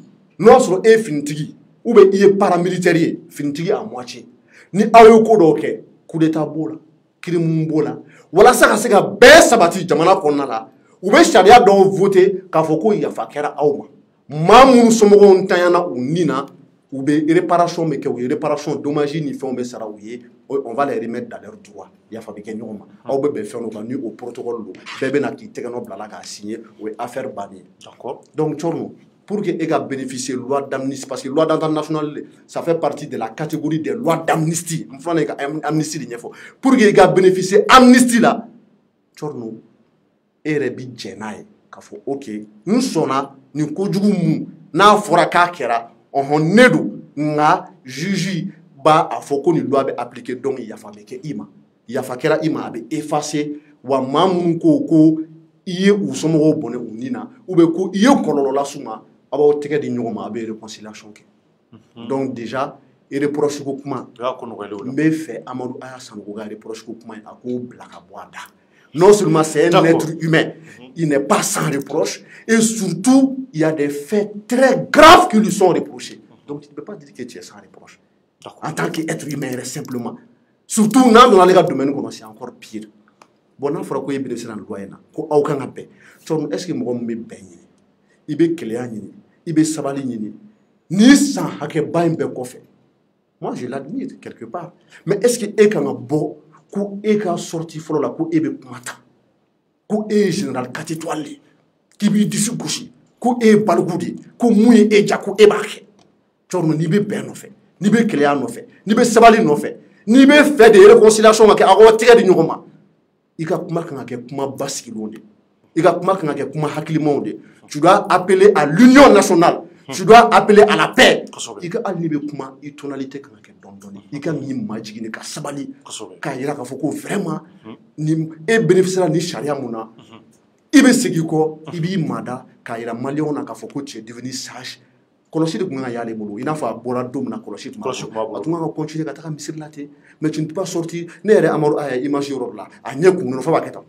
sommes finitigi, ou bien il est paramilitaire, finitigi à moitié. Ni ayoko doke, coup d'état bola, crime bola, voilà ça c'est que ben sabati jamana konnala. Ou bien charia dont voter k'a fɔ ko yafa kɛra aw ma maa minnu somɔgɔw ntanyana u ni na u bɛ réparation bɛ kɛ u ye réparation dommage ni fɛnw bɛ sara u ye on va les remettre dans leur droit yafa bɛ kɛ ɲɔgɔn ma aw bɛ bɛn fɛn dɔ kan ni o protocole don bɛɛ bɛ na k'i tɛgɛ nɔ bila la k'a signer o ye affaire bannen d'accord donc Tchorno pour que e ka bénéficier loi d'amnistie parce que loi d'entente nationale ça fait partie de la catégorie des lois d'amnistie n fana ka amnistie de ɲɛfɔ pour que e ka bénéficier amnistie la Tchorno et bi jɛn'a ye k'a fɔ ok n sɔnna nin kojugu mun n'a fɔra k'a kɛra ɔhɔn ne don nka juge b'a fɔ ko nin loi bɛ appliquer donc yafa bɛ kɛ i ma yafa kɛra i ma a bɛ effacer wa maa minnu ko i ye u somɔgɔw bɔnɛ u ni na ou bien ko i ye kɔlɔlɔ las'u ma a b'aw tɛgɛ di ɲɔgɔn ma a bɛ réconciliation kɛ donc déjà reproche ko kuma n bɛ fɛ Amadou Aya Sanogo ka reproche ko kuma a k'o bila ka bɔ a da. Non seulement c'est un être humain, il n'est pas sans reproche, et surtout, il y a des faits très graves qui lui sont reprochés. Donc tu ne peux pas dire que tu es sans reproche. En tant qu'être humain, simplement. Surtout dans le domaine, c'est encore pire. Bon, il faut que tu aies dans le loi. Est-ce que je vais baigner? Il va clair, il va sabali, ni sans hacker bain kofe. Moi, je l'admire quelque part. Mais est-ce que est quand bon? Ko e ka sorti fɔlɔ la ko e bɛ kuma ta ko e ye général katitwali k'i b'i disi gosi ko e ye baliku de ko mun ye e ja ko e b'a kɛ Tchorno n'i bɛ bɛn nɔfɛ n'i bɛ kɛlɛya nɔfɛ n'i bɛ sabali nɔfɛ n'i bɛ fɛ de réconciliation ka kɛ a k'aw tɛgɛ di ɲɔgɔn ma i ka kuma kan ka kɛ kuma basigilenw de i ka kuma kan ka kɛ kuma hakilimaw de tu dois appeler à l'union nationale tu dois appeler à la paix i ka hali n'i bɛ kuma i tonalité kan ka kɛ dɔɔni i ka n'i majigin ka sabali k'a yira k'a fɔ ko vraiment ni e bénéficiera ni charia mun na i bɛ segin kɔ i b'i mada k'a yira maliyɛnw na k'a fɔ ko tu es devenu sage kɔlɔsi de tun kan ka y'ale bolo i n'a fɔ a bɔra don min na kɔlɔsi tun b'a bolo a tun kan ka continuer ka taga misiri la ten mais tu ne peux pas sortir ne yɛrɛ Amadou Aya image yɔrɔ la a ɲɛ kunkolo fɔ b'a kɛ tan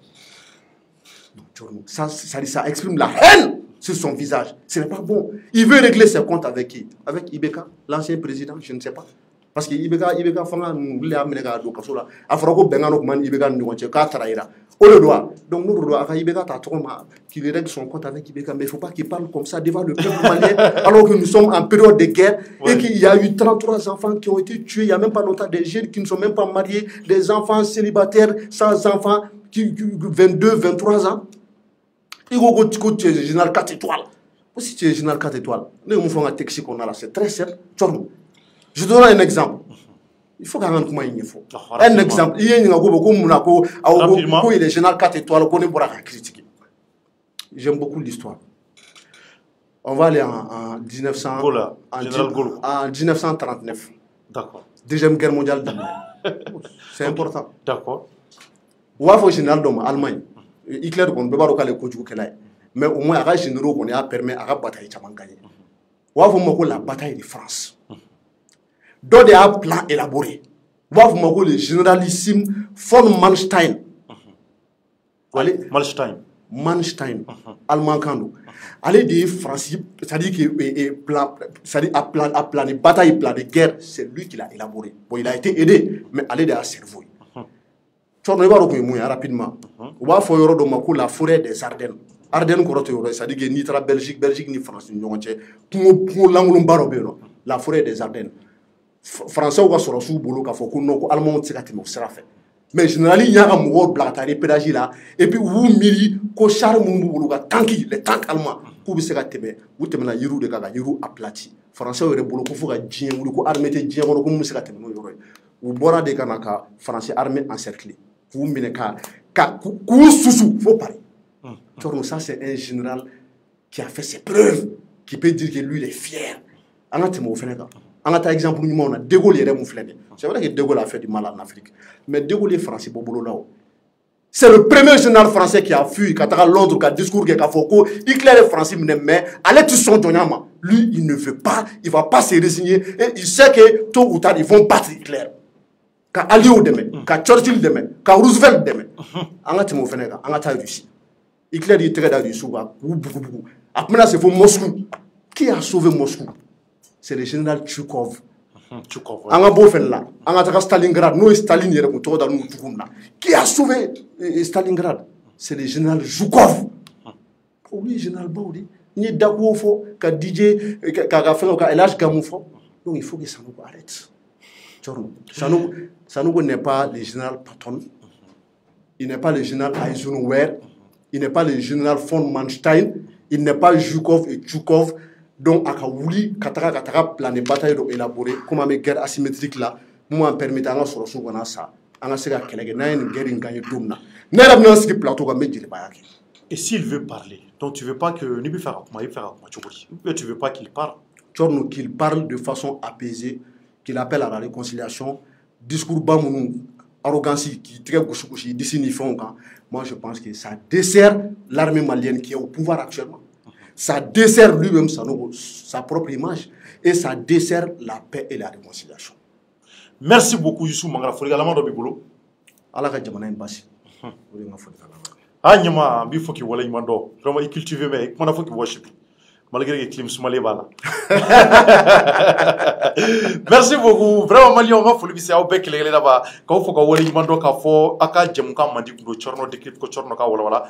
ça exprime la haine sur son visage. Ce n'est pas bon. Il veut régler ses comptes avec qui? Avec Ibeka, l'ancien président, je ne sais pas. Parce que Ibeka fanga nous l'a amené à Dokasola. Afroko Bengano man Ibeka Nouache, Katraïra. On le doit. Donc nous doit à Ibeka Tatroma qu'il règle son compte avec Ibeka. Mais il ne faut pas qu'il parle comme ça devant le peuple malien alors que nous sommes en période de guerre et qu'il y a eu 33 enfants qui ont été tués. Il n'y a même pas longtemps des jeunes qui ne sont même pas mariés, des enfants célibataires sans enfants qui 22, 23 ans. Il faut que tu es général 4 étoiles. Si tu es général 4 étoiles, nous faisons un texte qu'on a là, c'est très simple. Je te donne un exemple. Il faut qu'on ait un exemple. Il y a il est général 4 étoiles, qu'on est pour critiquer. J'aime beaucoup l'histoire. On va aller en 1939. D'accord. Deuxième guerre mondiale. C'est important. D'accord. Ou à général d'Allemagne. Hitler ne peut pas recaler mais au moins les généraux a permis à la bataille de gagner. Ou à la bataille de France. D'autres a un plan élaboré. Ou à le généralissime von Manstein. Manstein allemand kando allez des français c'est-à-dire que a plané bataille plané guerre c'est lui qui l'a élaboré bon il a été aidé mais allez de cerveau tu ne vas pas rapidement on va faire yoro ma ko la forêt des Ardennes koroto yoro c'est-à-dire que ni tra Belgique ni France ni ñonche pour l'angolum baro beno la forêt des Ardennes français ou ka soro su bolo ka fo ko non ko allemand ti ka timo sera fait mais généralement il y a un mot blagatari pédagogie là et puis vous miri ko char mun bulu ka tanki les tanks allemands ku bi se ka tebe vous tebe na yiru de ka yiru aplati français yore bulu ko fo ka jien wulu ko armée te jien ko mu se ka tebe no yoro ou bora de kana ka français armée encerclée vous mine ka ku susu faut parler donc ça c'est un général qui a fait ses preuves qui peut dire que lui il est fier anati mo feneka par exemple, De Gaulle est c'est vrai que De Gaulle a fait du mal en Afrique. Mais De Gaulle est français. C'est le premier général français qui a fui, qui a l'ordre, qui a discours, qui a fait Hitler est français, mais allez tous son donnant. Lui, il ne veut pas, il ne va pas se résigner. Et il sait que tôt ou tard, ils vont battre Hitler. Quand Aliou demain, quand Churchill demain, quand Roosevelt demain. On a Russie. Hitler est très dans Russie. Après, c'est pour Moscou. Qui a sauvé Moscou? C'est le général Tchoukov. Anga bofen là, anga Stalingrad, nous Staline yere ko to da nous tukumna. Qui a sauvé Stalingrad? C'est le général Zhukov. Oui, général Baoudi, ni dako fo ka DJ ka fa ka Elage Gamou fo. Donc il faut que ça nous arrête. Sanogo n'est pas le général Patton. Il n'est pas le général Eisenhower, il n'est pas le général von Manstein, il n'est pas Zhukov et Tchoukov. Donc, à Kaouli, Katara plané bataille élaborée, comme une guerre asymétrique là, moi permettant à sur le ça, à se faire une guerre gagnée d'Oumna. N'est-ce pas plateau comme dit Et s'il veut parler, donc tu veux pas que Nibi Farah, tu veux pas qu'il parle? Qu'il parle de façon apaisée, qu'il appelle à la réconciliation, discours bamounou, arrogance qui très gauche d'ici ni fond. Moi, je pense que ça dessert l'armée malienne qui est au pouvoir actuellement. Ça dessert lui-même sa propre image et ça dessert la paix et la réconciliation. Merci beaucoup, Youssou Mangara. Foligalama do bibolo. Allah ka jamana mbasi. Ah nyama bi foki wala imando. Vraiment il cultive mais comment faut qu'il worship. Malgré que clim soumali bala. Merci beaucoup. Vraiment Mali on va folie c'est au bec les là-bas. Quand faut que wala imando ka fo aka jemuka mandi ko chorno dekit ko chorno ka wala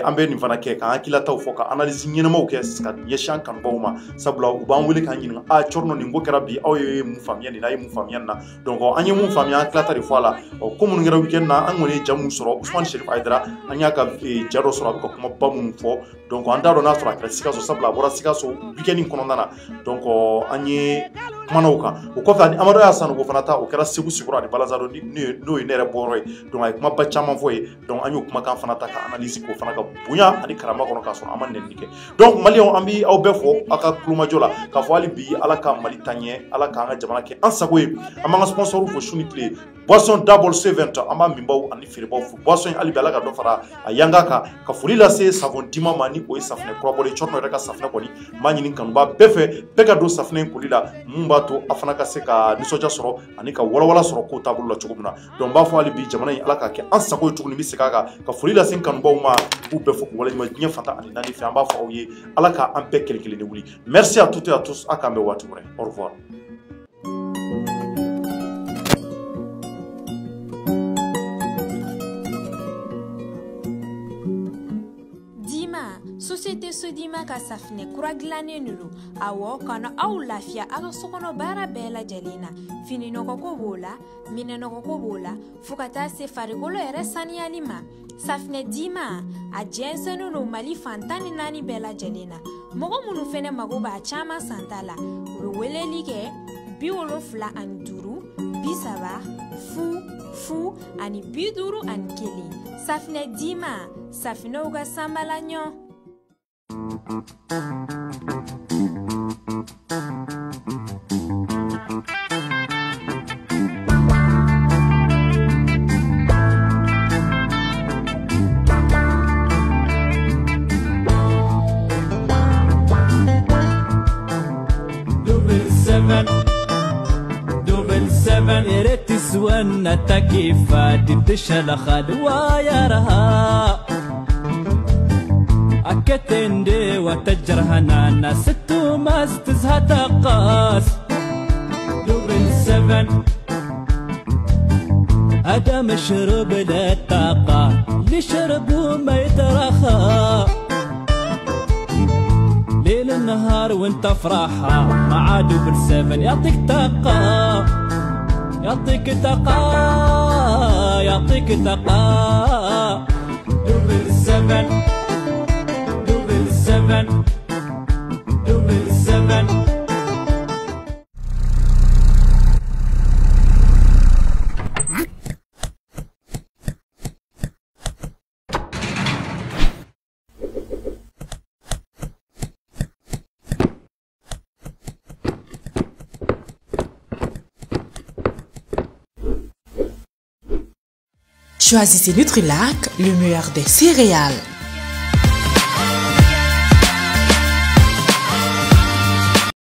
ambe ni fana ke kan akila taw fo ka analyse nyina mo ke ska yeshan kan bawma sabla u ban wele kan nyina a chorno ni ngokera bi aw ye mu famia ni na ye mu famia na donc anye mu famia klata de fois là comme ngera weekend na an woni jamu soro Ousmane Chérif Aïdara anya ka jaro soro ko kuma bamu fo donc anda do na soro ka sika so sabla bora sika so weekend kono nana donc anye manauka o ko fani amado ya sanu ko fanata o kera sigu sigura de balazaro ni no inere boroy donc ay kuma ba chama foye donc anyo kuma kan fanata ka analyse ko fanaka bunya ani karama kono ka so amane nike donc malion ambi aw befo aka kluma jola ka fo ali bi ala ka mali tanye ala ka nga jamana ke ansagoy amanga sponsor fo shuni play boisson double 7 amba mimbaw ani firbaw fu boisson ali bala ka do fara ayanga ka fulila se savon dima mani o safne ko bole chorno reka safne ko ni manyini kan ba befe peka do safne ko lila mumba to afana ka se ka nisoja soro ani ka wala soro ko tabulu la chugumna donc ba fo ali bi jamana ala ka ke ansagoy tugni mi se ka fulila sen kan baw ma ou befo ko wala ma nya fata ani nani fi amba fo ye ala ka ampe kelkele ne wuli merci à toutes et à tous akambe watu au revoir. Société Sodima ka safine kura glané nulu awo kana aw lafia aga sokono bara bela jalina fini noko ko bola mine noko ko bola fukata se farigolo ere saniali ma safine dima a jensenu no mali fantani nani bela jalina mogo munu fene mago ba chama santala wele like biwolo fla an duru bisaba fu ani biduru an kili safine dima safine uga sambala nyo. Double seven يا ريت تسوانا تكيفات تدش الخلوة يا رها أكتندي وتجرهنا ناس ستو ما ستزها تقاس دوبل 7 أدم شرب للطاقة اللي شربوا ما يترخى ليل النهار وانت فرحة مع دوبل 7 يعطيك طاقة يعطيك طاقة يعطيك طاقة دوبل 7 دوبل 7 دوبل 7. Choisissez Nutri-Lac, le meilleur des céréales.